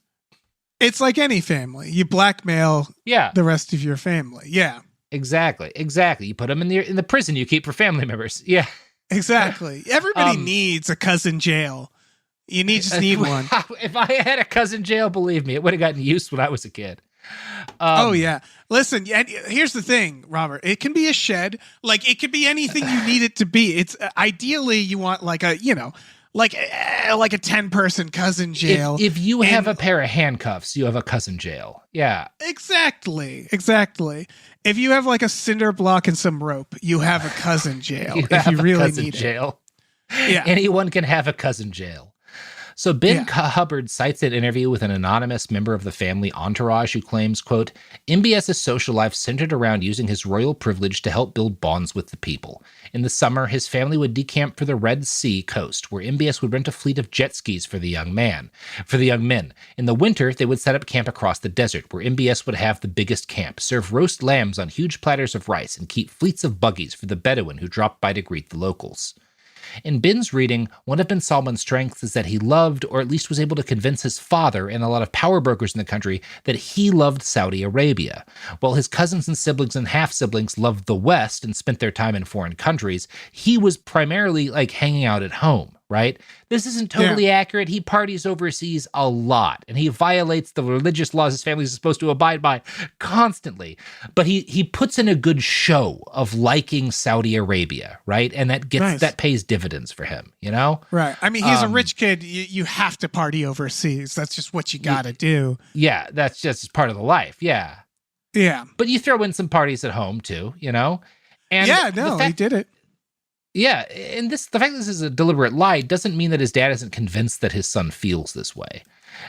It's like any family. You blackmail the rest of your family. Yeah. Exactly. You put them in the prison you keep for family members. Yeah. Exactly. Everybody needs a cousin jail. You just need one. If I had a cousin jail, believe me, it would have gotten used when I was a kid. Listen, here's the thing, Robert. It can be a shed. Like, it could be anything you need it to be. It's ideally you want like a 10-person cousin jail. If you have a pair of handcuffs, you have a cousin jail. Yeah. Exactly. If you have like a cinder block and some rope, you have a cousin jail. If you really need jail. Yeah. Anyone can have a cousin jail. So Ben Hubbard cites an interview with an anonymous member of the family entourage who claims, quote, MBS's social life centered around using his royal privilege to help build bonds with the people. In the summer, his family would decamp for the Red Sea coast, where MBS would rent a fleet of jet skis for the young men. In the winter, they would set up camp across the desert, where MBS would have the biggest camp, serve roast lambs on huge platters of rice, and keep fleets of buggies for the Bedouin who dropped by to greet the locals. In Bin's reading, one of Bin Salman's strengths is that he loved, or at least was able to convince his father and a lot of power brokers in the country, that he loved Saudi Arabia. While his cousins and siblings and half-siblings loved the West and spent their time in foreign countries, he was primarily like hanging out at home, right? This isn't totally accurate. He parties overseas a lot, and he violates the religious laws his family is supposed to abide by constantly. But he puts in a good show of liking Saudi Arabia, right? And that pays dividends for him, Right. I mean, he's a rich kid. You have to party overseas. That's just what you got to do. Yeah, that's just part of the life. Yeah. Yeah. But you throw in some parties at home too, And he did it. Yeah, and the fact that this is a deliberate lie doesn't mean that his dad isn't convinced that his son feels this way.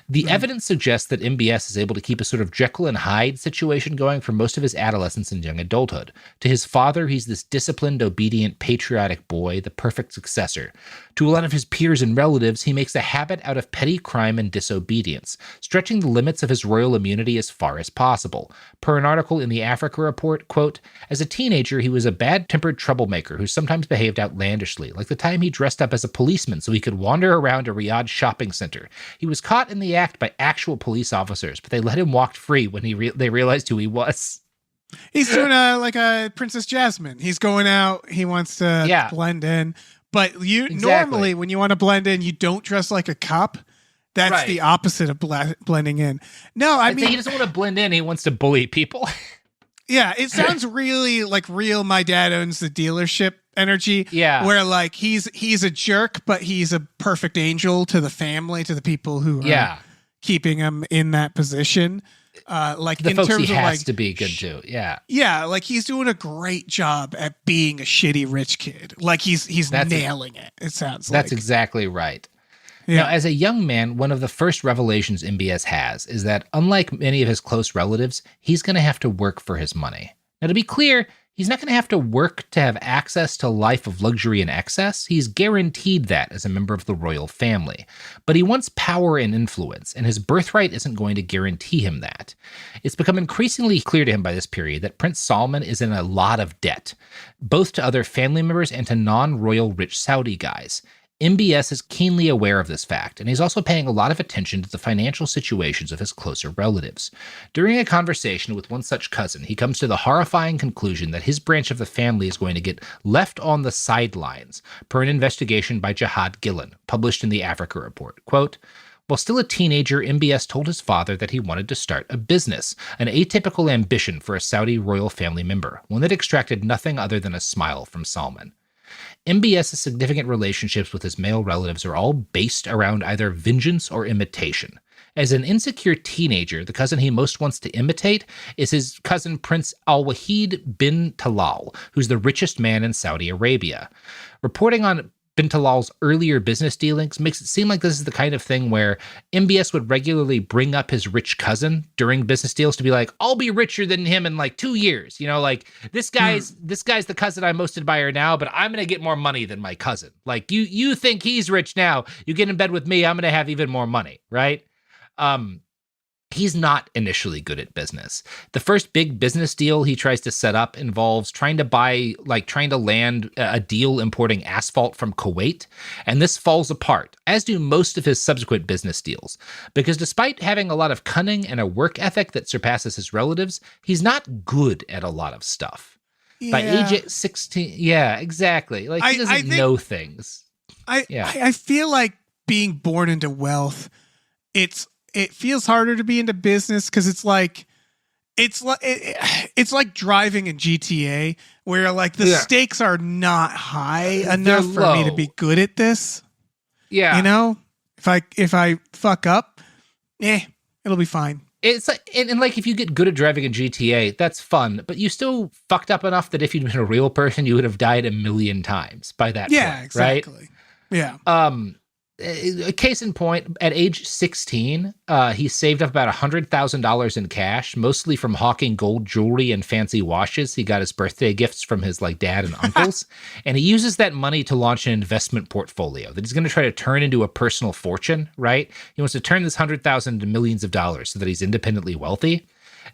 The evidence suggests that MBS is able to keep a sort of Jekyll and Hyde situation going for most of his adolescence and young adulthood. To his father, he's this disciplined, obedient, patriotic boy, the perfect successor. To a lot of his peers and relatives, he makes a habit out of petty crime and disobedience, stretching the limits of his royal immunity as far as possible. Per an article in the Africa Report, quote, as a teenager, he was a bad-tempered troublemaker who sometimes behaved outlandishly, like the time he dressed up as a policeman so he could wander around a Riyadh shopping center. He was caught in the act by actual police officers, but they let him walk free when they realized who he was. He's doing like a Princess Jasmine. He's going out. He wants to blend in. But normally when you want to blend in, you don't dress like a cop. That's the opposite of blending in. No, I mean, he doesn't want to blend in. He wants to bully people. Yeah, it sounds really like real my dad owns the dealership energy. Yeah. Where like he's a jerk, but he's a perfect angel to the family, to the people who are keeping him in that position. Like the in folks terms he of has like to be good to. Yeah. Yeah, like he's doing a great job at being a shitty rich kid. Like he's nailing it. It sounds like. That's exactly right. Yeah. Now, as a young man, one of the first revelations MBS has is that, unlike many of his close relatives, he's going to have to work for his money. Now, to be clear, he's not going to have to work to have access to a life of luxury and excess. He's guaranteed that as a member of the royal family. But he wants power and influence, and his birthright isn't going to guarantee him that. It's become increasingly clear to him by this period that Prince Salman is in a lot of debt, both to other family members and to non-royal rich Saudi guys. MBS is keenly aware of this fact, and he's also paying a lot of attention to the financial situations of his closer relatives. During a conversation with one such cousin, he comes to the horrifying conclusion that his branch of the family is going to get left on the sidelines, per an investigation by Jihad Gillen, published in the Africa Report. Quote, while still a teenager, MBS told his father that he wanted to start a business, an atypical ambition for a Saudi royal family member, one that extracted nothing other than a smile from Salman. MBS's significant relationships with his male relatives are all based around either vengeance or imitation. As an insecure teenager, the cousin he most wants to imitate is his cousin Prince Al-Wahid bin Talal, who's the richest man in Saudi Arabia. Reporting on bin Talal's earlier business dealings makes it seem like this is the kind of thing where MBS would regularly bring up his rich cousin during business deals to be like, I'll be richer than him in like 2 years. You know, like this guy's the cousin I most admire now, but I'm going to get more money than my cousin. Like you think he's rich now, you get in bed with me, I'm going to have even more money, right? He's not initially good at business. The first big business deal he tries to set up involves trying to land a deal importing asphalt from Kuwait. And this falls apart, as do most of his subsequent business deals. Because despite having a lot of cunning and a work ethic that surpasses his relatives, he's not good at a lot of stuff. Yeah. By age 16, yeah, exactly. Like he doesn't know things. I feel like being born into wealth, it feels harder to be into business because it's like driving in GTA where like the stakes are not high enough for me to be good at this. Yeah. You know, if I fuck up, it'll be fine. It's like, and like if you get good at driving in GTA, that's fun, but you still fucked up enough that if you'd been a real person, you would have died 1,000,000 times by that point, exactly. Right? Yeah. A case in point, at age 16, he saved up about $100,000 in cash, mostly from hawking gold jewelry and fancy watches. He got his birthday gifts from his dad and uncles, and he uses that money to launch an investment portfolio that he's going to try to turn into a personal fortune, right? He wants to turn this $100,000 into millions of dollars so that he's independently wealthy.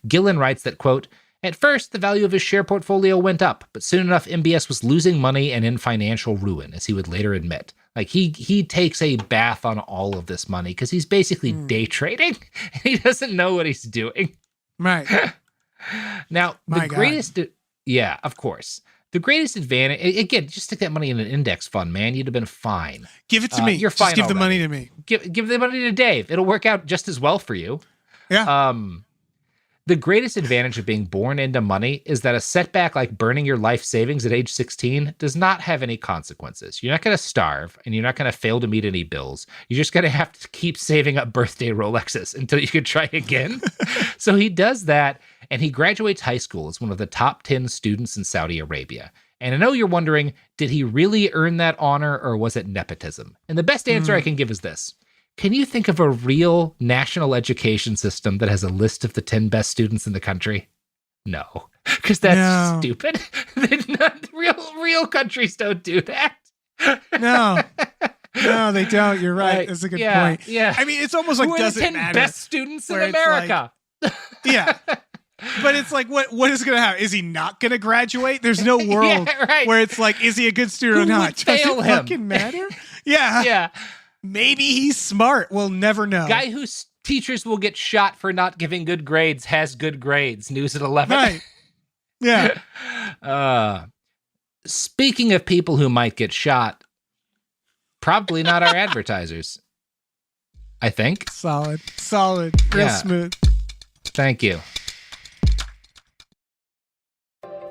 Gillen writes that, quote, at first, the value of his share portfolio went up, but soon enough, MBS was losing money and in financial ruin, as he would later admit. Like he takes a bath on all of this money because he's basically day trading. He doesn't know what he's doing. Right. Now, yeah, of course. The greatest advantage, again, just stick that money in an index fund, man. You'd have been fine. Give it to me. You're fine. Just give the money to me. Give the money to Dave. It'll work out just as well for you. Yeah. The greatest advantage of being born into money is that a setback like burning your life savings at age 16 does not have any consequences. You're not going to starve, and you're not going to fail to meet any bills. You're just going to have to keep saving up birthday Rolexes until you can try again. So he does that, and he graduates high school as one of the top 10 students in Saudi Arabia. And I know you're wondering, did he really earn that honor, or was it nepotism? And the best answer I can give is this. Can you think of a real national education system that has a list of the 10 best students in the country? No, because that's stupid. Real countries don't do that. No, they don't. You're right. That's a good point. Yeah. I mean, it's almost like, doesn't matter. 10 best students in America. Yeah. But it's like, what is going to happen? Is he not going to graduate? There's no world where it's like, is he a good student or not? Does it fucking matter? Yeah. Yeah. Maybe he's smart. We'll never know. Guy whose teachers will get shot for not giving good grades has good grades. News at 11. Right. Yeah. Speaking of people who might get shot, probably not our advertisers. I think. Solid. Real smooth. Thank you.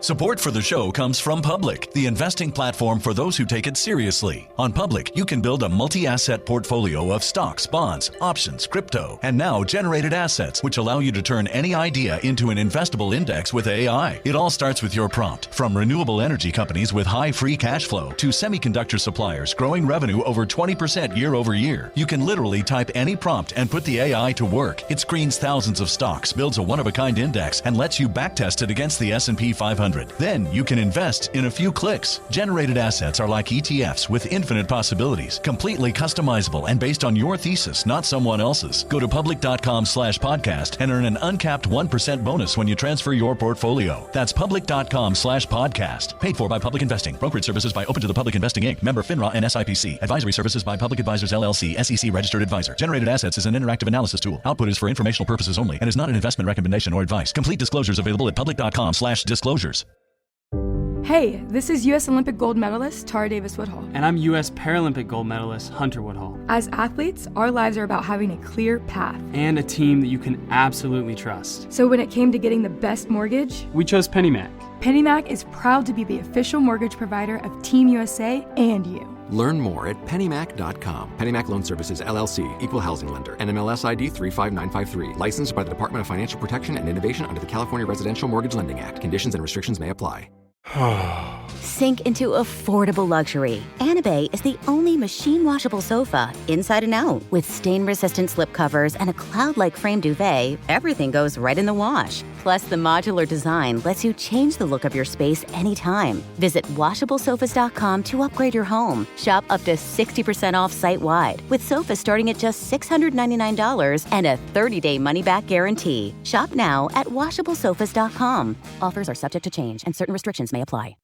Support for the show comes from Public, the investing platform for those who take it seriously. On Public, you can build a multi-asset portfolio of stocks, bonds, options, crypto, and now generated assets, which allow you to turn any idea into an investable index with AI. It all starts with your prompt. From renewable energy companies with high free cash flow to semiconductor suppliers growing revenue over 20% year over year, you can literally type any prompt and put the AI to work. It screens thousands of stocks, builds a one-of-a-kind index, and lets you backtest it against the S&P 500. Then you can invest in a few clicks. Generated assets are like ETFs with infinite possibilities, completely customizable and based on your thesis, not someone else's. Go to public.com/podcast and earn an uncapped 1% bonus when you transfer your portfolio. That's public.com/podcast. Paid for by Public Investing. Brokerage services by Open to the Public Investing Inc. Member FINRA and SIPC. Advisory services by Public Advisors LLC, SEC registered advisor. Generated assets is an interactive analysis tool. Output is for informational purposes only and is not an investment recommendation or advice. Complete disclosures available at public.com/disclosures. Hey, this is U.S. Olympic gold medalist Tara Davis-Woodhull. And I'm U.S. Paralympic gold medalist Hunter Woodhull. As athletes, our lives are about having a clear path. And a team that you can absolutely trust. So when it came to getting the best mortgage, we chose PennyMac. PennyMac is proud to be the official mortgage provider of Team USA and you. Learn more at pennymac.com. PennyMac Loan Services, LLC, Equal Housing Lender, NMLS ID 35953. Licensed by the Department of Financial Protection and Innovation under the California Residential Mortgage Lending Act. Conditions and restrictions may apply. Sink into affordable luxury. Anabay is the only machine washable sofa, inside and out. With stain-resistant slip covers and a cloud-like frame duvet, everything goes right in the wash. Plus, the modular design lets you change the look of your space anytime. Visit washablesofas.com to upgrade your home. Shop up to 60% off site-wide, with sofas starting at just $699 and a 30-day money-back guarantee. Shop now at washablesofas.com. Offers are subject to change, and certain restrictions may apply.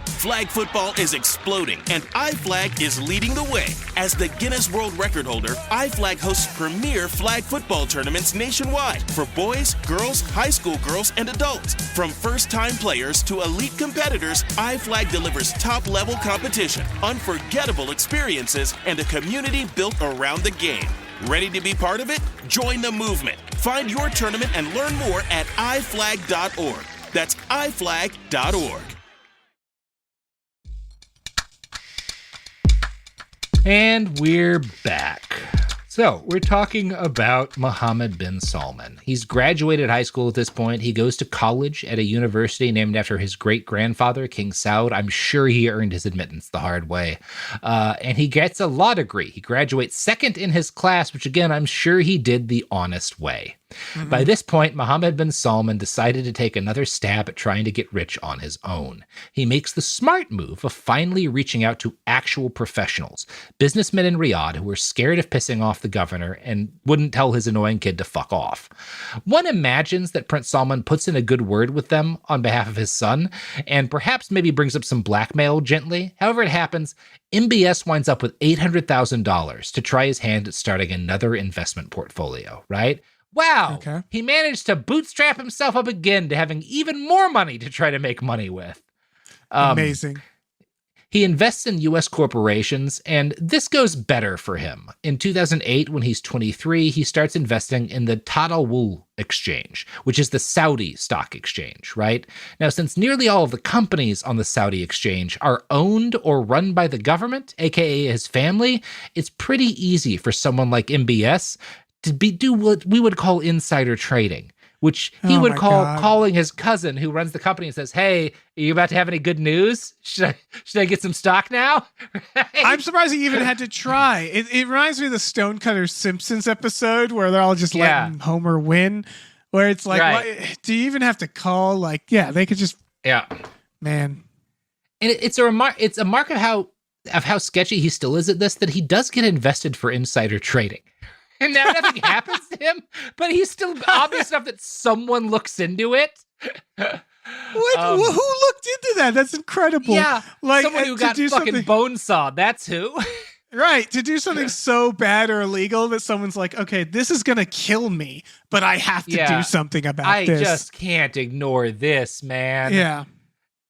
Flag football is exploding, and iFlag is leading the way. As the Guinness World Record holder, iFlag hosts premier flag football tournaments nationwide for boys, girls, high school girls, and adults. From first-time players to elite competitors, iFlag delivers top-level competition, unforgettable experiences, and a community built around the game. Ready to be part of it? Join the movement. Find your tournament and learn more at iflag.org. That's iflag.org. And we're back. So we're talking about Mohammed Bin Salman. He's graduated high school at this point. He goes to college at a university named after his great-grandfather, King Saud. I'm sure he earned his admittance the hard way. And he gets a law degree. He graduates second in his class, which again, I'm sure he did the honest way. Mm-hmm. By this point, Mohammed Bin Salman decided to take another stab at trying to get rich on his own. He makes the smart move of finally reaching out to actual professionals, businessmen in Riyadh who were scared of pissing off the governor and wouldn't tell his annoying kid to fuck off. One imagines that Prince Salman puts in a good word with them on behalf of his son, and perhaps maybe brings up some blackmail gently. However it happens, MBS winds up with $800,000 to try his hand at starting another investment portfolio, right? Wow, okay. He managed to bootstrap himself up again to having even more money to try to make money with. Amazing. He invests in U.S. corporations, and this goes better for him. In 2008, when he's 23, he starts investing in the Tadawul exchange, which is the Saudi stock exchange, right? Now, since nearly all of the companies on the Saudi exchange are owned or run by the government, aka his family, it's pretty easy for someone like MBS to do what we would call insider trading, which he would call God. calling his cousin who runs the company and says, "Hey, are you about to have any good news? Should I get some stock now?" Right? I'm surprised he even had to try. It reminds me of the Stonecutter Simpsons episode where they're all just letting Homer win, where it's like, what, do you even have to call? Like, yeah, they could just, man. And it's a mark of how sketchy he still is at this, that he does get invested for insider trading. And now nothing happens to him, but he's still obvious enough that someone looks into it. Who looked into that? That's incredible. Yeah, like someone who got fucking bone sawed. That's who. Right, to do something so bad or illegal that someone's like, okay, this is gonna kill me, but I have to do something about this. I just can't ignore this, man. Yeah.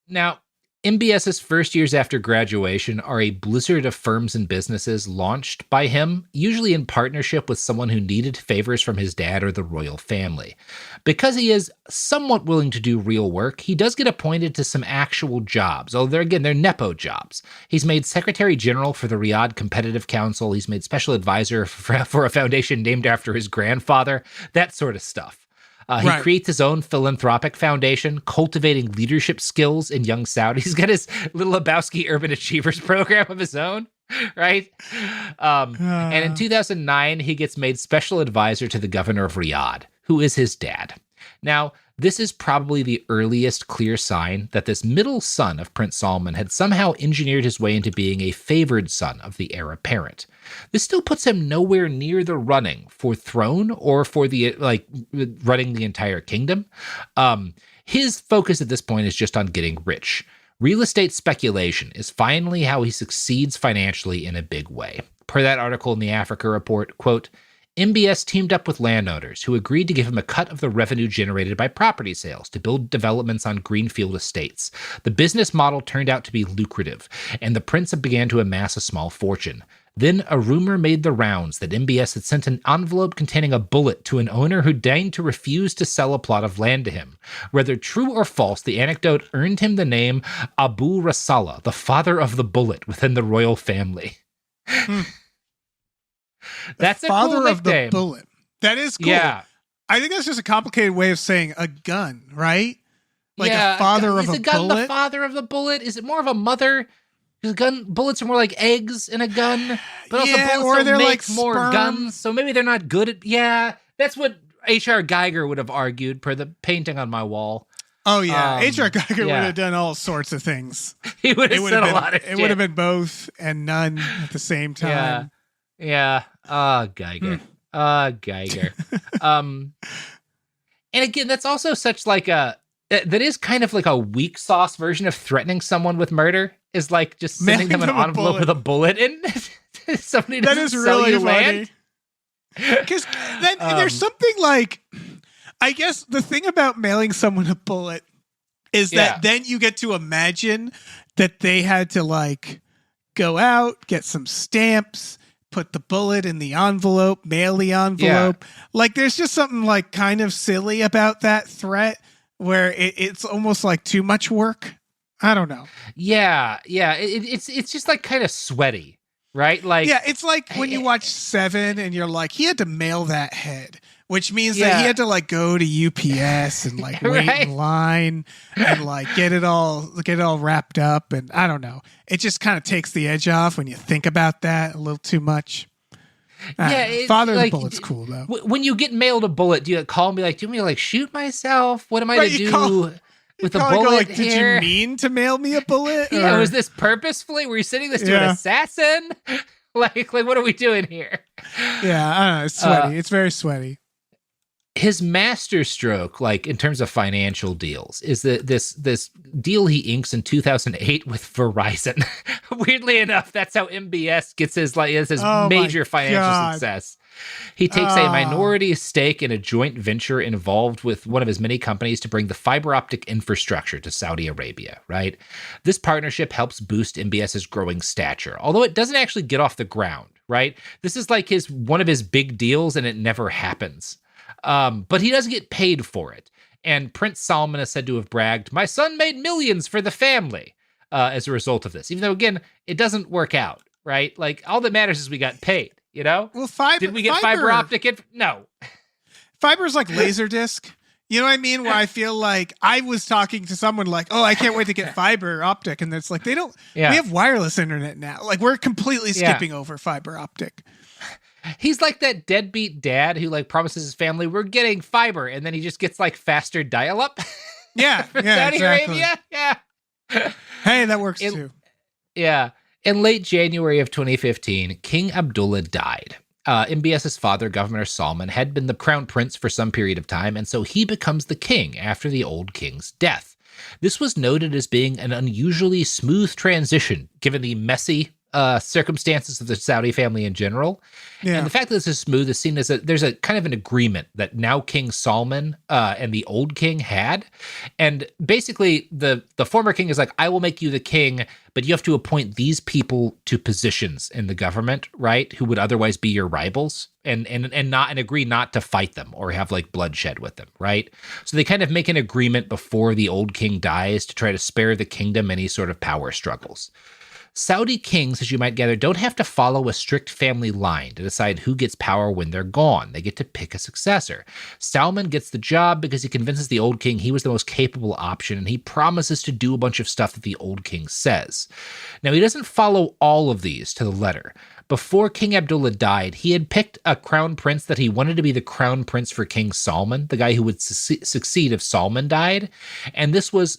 Now, MBS's first years after graduation are a blizzard of firms and businesses launched by him, usually in partnership with someone who needed favors from his dad or the royal family. Because he is somewhat willing to do real work, he does get appointed to some actual jobs, although they're Nepo jobs. He's made Secretary General for the Riyadh Competitive Council, he's made Special Advisor for a foundation named after his grandfather, that sort of stuff. He creates his own philanthropic foundation, cultivating leadership skills in young Saudis. He's got his Little Lebowski Urban Achievers program of his own, right? And in 2009, he gets made special advisor to the governor of Riyadh, who is his dad. Now, this is probably the earliest clear sign that this middle son of Prince Salman had somehow engineered his way into being a favored son of the heir apparent. This still puts him nowhere near the running for throne or for the running the entire kingdom. His focus at this point is just on getting rich. Real estate speculation is finally how he succeeds financially in a big way. Per that article in the Africa Report, quote, MBS teamed up with landowners who agreed to give him a cut of the revenue generated by property sales to build developments on greenfield estates. The business model turned out to be lucrative, and the prince began to amass a small fortune. Then a rumor made the rounds that MBS had sent an envelope containing a bullet to an owner who deigned to refuse to sell a plot of land to him. Whether true or false, the anecdote earned him the name Abu Rasala, the father of the bullet within the royal family. That's father a cool of nickname. the bullet. That is cool. Yeah. I think that's just a complicated way of saying a gun, right? Like yeah, a father of is a a gun bullet. the father of the bullet? Is it more of a mother? Because bullets are more like eggs in a gun, but also bullets or don't they're make like more sperm. guns, so maybe they're not good at. Yeah, that's what H.R. Geiger would have argued per the painting on my wall. Oh yeah, H.R. Geiger would yeah. have done all sorts of things. He would have said a lot of shit. It would have been both and none at the same time. Yeah. Geiger. Geiger. And again, that's also such like that is kind of like a weak sauce version of threatening someone with murder, is like just sending them an envelope with a bullet in. Somebody that doesn't is sell really you funny. land. Because then there's something like, I guess the thing about mailing someone a bullet is that then you get to imagine that they had to like go out, get some stamps, put the bullet in the envelope, mail the envelope. Like there's just something like kind of silly about that threat where it's almost like too much work. I don't know. Yeah. It's just like kind of sweaty, right? Like it's like when you watch Seven and you're like, he had to mail that head, which means that he had to like go to UPS and like wait in line and like get it all wrapped up. And I don't know. It just kind of takes the edge off when you think about that a little too much. Father of the bullet's cool though. When you get mailed a bullet, do you call and be like, do you want me to like shoot myself? What am I to do with a bullet go like, here? Did you mean to mail me a bullet? Yeah, was this purposefully? Were you sending this to an assassin? like what are we doing here? Yeah, I don't know. It's sweaty. It's very sweaty. His master stroke, like in terms of financial deals, is this deal he inks in 2008 with Verizon. Weirdly enough, that's how MBS gets his major financial success. He takes a minority stake in a joint venture involved with one of his many companies to bring the fiber optic infrastructure to Saudi Arabia, right? This partnership helps boost MBS's growing stature, although it doesn't actually get off the ground, right? This is like one of his big deals and it never happens. But he doesn't get paid for it. And Prince Salman is said to have bragged, "My son made millions for the family," as a result of this. Even though, again, it doesn't work out, right? Like, all that matters is we got paid, you know? Well, Did we get fiber optic? No. Fiber's like Laserdisc. You know what I mean? Where I feel like I was talking to someone like, oh, I can't wait to get fiber optic. And it's like, we have wireless internet now. Like, we're completely skipping over fiber optic. He's like that deadbeat dad who like promises his family, we're getting fiber. And then he just gets like faster dial-up. Yeah. Saudi Arabia. Yeah. Hey, that works too. Yeah. In late January of 2015, King Abdullah died. MBS's father, Governor Salman, had been the crown prince for some period of time, and so he becomes the king after the old king's death. This was noted as being an unusually smooth transition, given the messy circumstances of the Saudi family in general. Yeah. And the fact that this is smooth is seen as there's a kind of an agreement that now King Salman and the old king had. And basically the former king is like, I will make you the king, but you have to appoint these people to positions in the government, right? Who would otherwise be your rivals and agree not to fight them or have like bloodshed with them, right? So they kind of make an agreement before the old king dies to try to spare the kingdom any sort of power struggles. Saudi kings, as you might gather, don't have to follow a strict family line to decide who gets power when they're gone. They get to pick a successor. Salman gets the job because he convinces the old king he was the most capable option, and he promises to do a bunch of stuff that the old king says. Now, he doesn't follow all of these to the letter. Before King Abdullah died, he had picked a crown prince that he wanted to be the crown prince for King Salman, the guy who would succeed if Salman died. And this was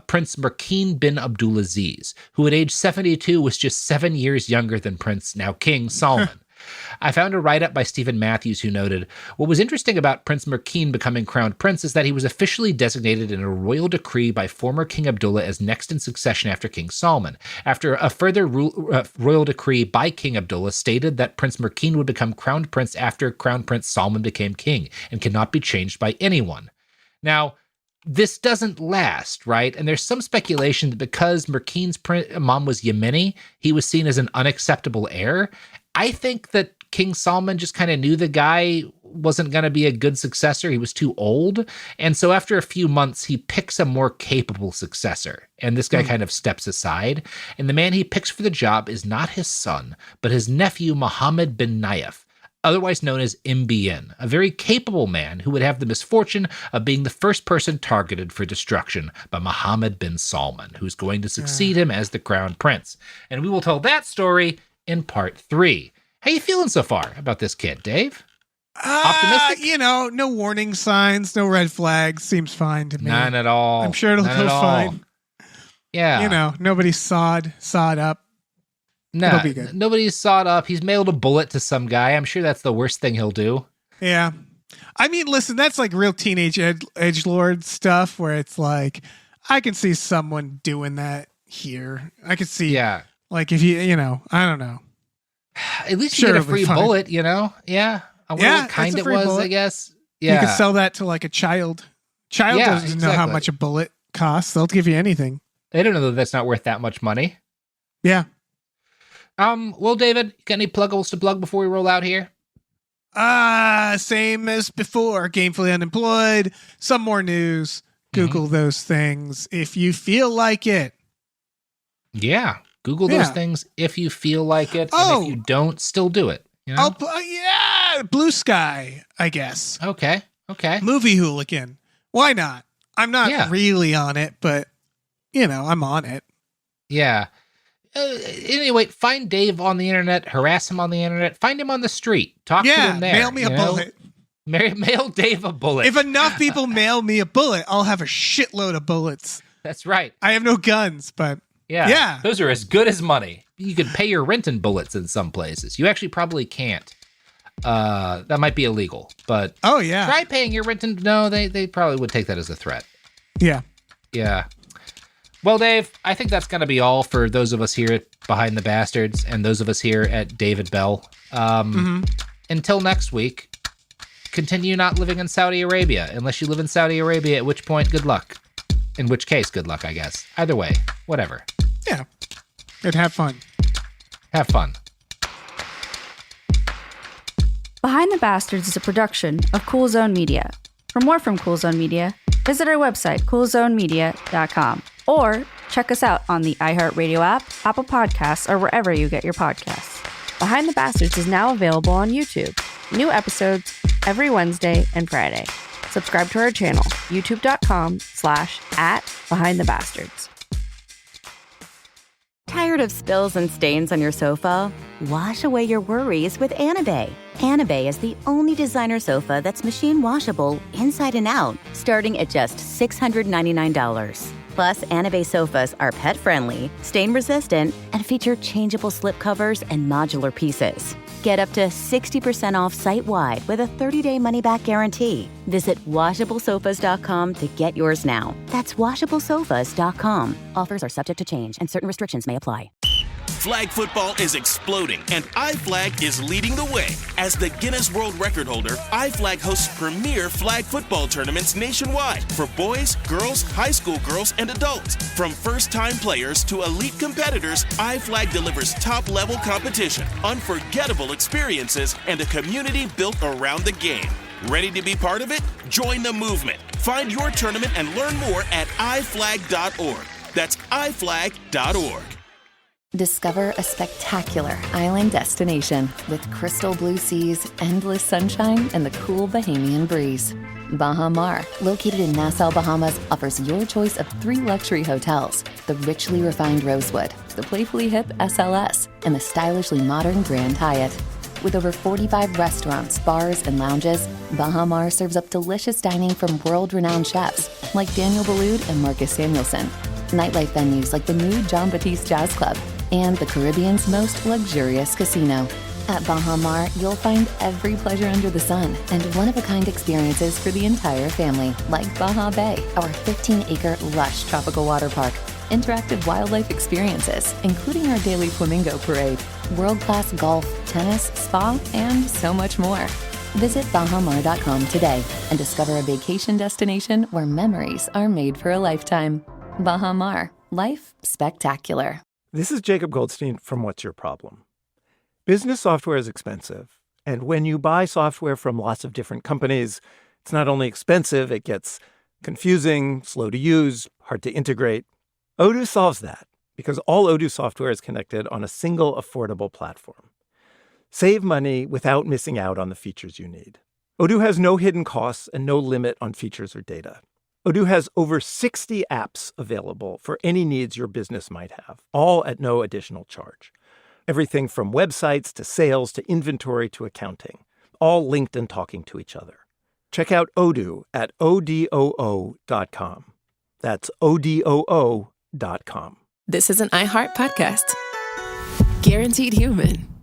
Prince Mohammed bin Abdulaziz, who at age 72 was just 7 years younger than now King Salman. I found a write-up by Stephen Matthews who noted, what was interesting about Prince Mohammed becoming crown prince is that he was officially designated in a royal decree by former King Abdullah as next in succession after King Salman. After a further royal decree by King Abdullah stated that Prince Mohammed would become crown prince after Crown Prince Salman became king and cannot be changed by anyone. Now, this doesn't last, right? And there's some speculation that because Mohammed's mom was Yemeni, he was seen as an unacceptable heir. I think that King Salman just kind of knew the guy wasn't going to be a good successor. He was too old. And so after a few months, he picks a more capable successor. And this guy kind of steps aside. And the man he picks for the job is not his son, but his nephew, Mohammed bin Nayef, otherwise known as MBN, a very capable man who would have the misfortune of being the first person targeted for destruction by Mohammed bin Salman, who's going to succeed him as the crown prince. And we will tell that story in part 3. How you feeling so far about this kid, Dave? Optimistic? No warning signs, no red flags. Seems fine to me. None at all. I'm sure it'll go fine. Yeah. Nobody's sawed up. No, it'll be good. Nobody's sawed up. He's mailed a bullet to some guy. I'm sure that's the worst thing he'll do. Yeah. I mean, listen, that's like real teenage edgelord stuff where it's like, I can see someone doing that here. I could see, like if you I don't know. At least you get a free bullet, Yeah. I wonder what kind it was, bullet. I guess. Yeah. You could sell that to like a child. Doesn't know how much a bullet costs. They'll give you anything. They don't know that that's not worth that much money. Yeah. Well, David, you got any pluggables to plug before we roll out here? Same as before. Gainfully unemployed. Some more news. Google those things if you feel like it. Yeah. Google those things if you feel like it. And if you don't, still do it. Blue Sky, I guess. Okay. Movie Hooligan. Why not? I'm not really on it, but, I'm on it. Yeah. Anyway, find Dave on the internet, harass him on the internet, find him on the street, talk to him there. Mail me a bullet. Mail Dave a bullet. If enough people mail me a bullet, I'll have a shitload of bullets. That's right. I have no guns, but... Yeah. Those are as good as money. You could pay your rent in bullets in some places. You actually probably can't. That might be illegal, but try paying your rent in. No, they probably would take that as a threat. Yeah. Well, Dave, I think that's going to be all for those of us here at Behind the Bastards and those of us here at David Bell. Until next week, continue not living in Saudi Arabia, unless you live in Saudi Arabia, at which point, good luck. In which case, good luck, I guess. Either way, whatever. Yeah. And have fun. Have fun. Behind the Bastards is a production of Cool Zone Media. For more from Cool Zone Media, visit our website, coolzonemedia.com, or check us out on the iHeartRadio app, Apple Podcasts, or wherever you get your podcasts. Behind the Bastards is now available on YouTube. New episodes every Wednesday and Friday. Subscribe to our channel, youtube.com/@BehindTheBastards. Tired of spills and stains on your sofa? Wash away your worries with Anabay. Anabay is the only designer sofa that's machine washable inside and out, starting at just $699. Plus, Anabay sofas are pet-friendly, stain-resistant, and feature changeable slip covers and modular pieces. Get up to 60% off site-wide with a 30-day money-back guarantee. Visit washablesofas.com to get yours now. That's washablesofas.com. Offers are subject to change, and certain restrictions may apply. Flag football is exploding, and iFlag is leading the way. As the Guinness World Record holder, iFlag hosts premier flag football tournaments nationwide for boys, girls, high school girls, and adults. From first-time players to elite competitors, iFlag delivers top-level competition, unforgettable experiences, and a community built around the game. Ready to be part of it? Join the movement. Find your tournament and learn more at iflag.org. That's iflag.org. Discover a spectacular island destination with crystal blue seas, endless sunshine, and the cool Bahamian breeze. Baha Mar, located in Nassau, Bahamas, offers your choice of 3 luxury hotels: the richly refined Rosewood, the playfully hip SLS, and the stylishly modern Grand Hyatt. With over 45 restaurants, bars, and lounges, Baha Mar serves up delicious dining from world-renowned chefs like Daniel Boulud and Marcus Samuelson. Nightlife venues like the new John Batiste Jazz Club, and the Caribbean's most luxurious casino. At Baha Mar, you'll find every pleasure under the sun and one-of-a-kind experiences for the entire family, like Baha Bay, our 15-acre lush tropical water park, interactive wildlife experiences, including our daily flamingo parade, world-class golf, tennis, spa, and so much more. Visit bahamar.com today and discover a vacation destination where memories are made for a lifetime. Baha Mar, life spectacular. This is Jacob Goldstein from What's Your Problem? Business software is expensive, and when you buy software from lots of different companies, it's not only expensive, it gets confusing, slow to use, hard to integrate. Odoo solves that because all Odoo software is connected on a single affordable platform. Save money without missing out on the features you need. Odoo has no hidden costs and no limit on features or data. Odoo has over 60 apps available for any needs your business might have, all at no additional charge. Everything from websites to sales to inventory to accounting, all linked and talking to each other. Check out Odoo at odoo.com. That's odoo.com. This is an iHeart podcast. Guaranteed Human.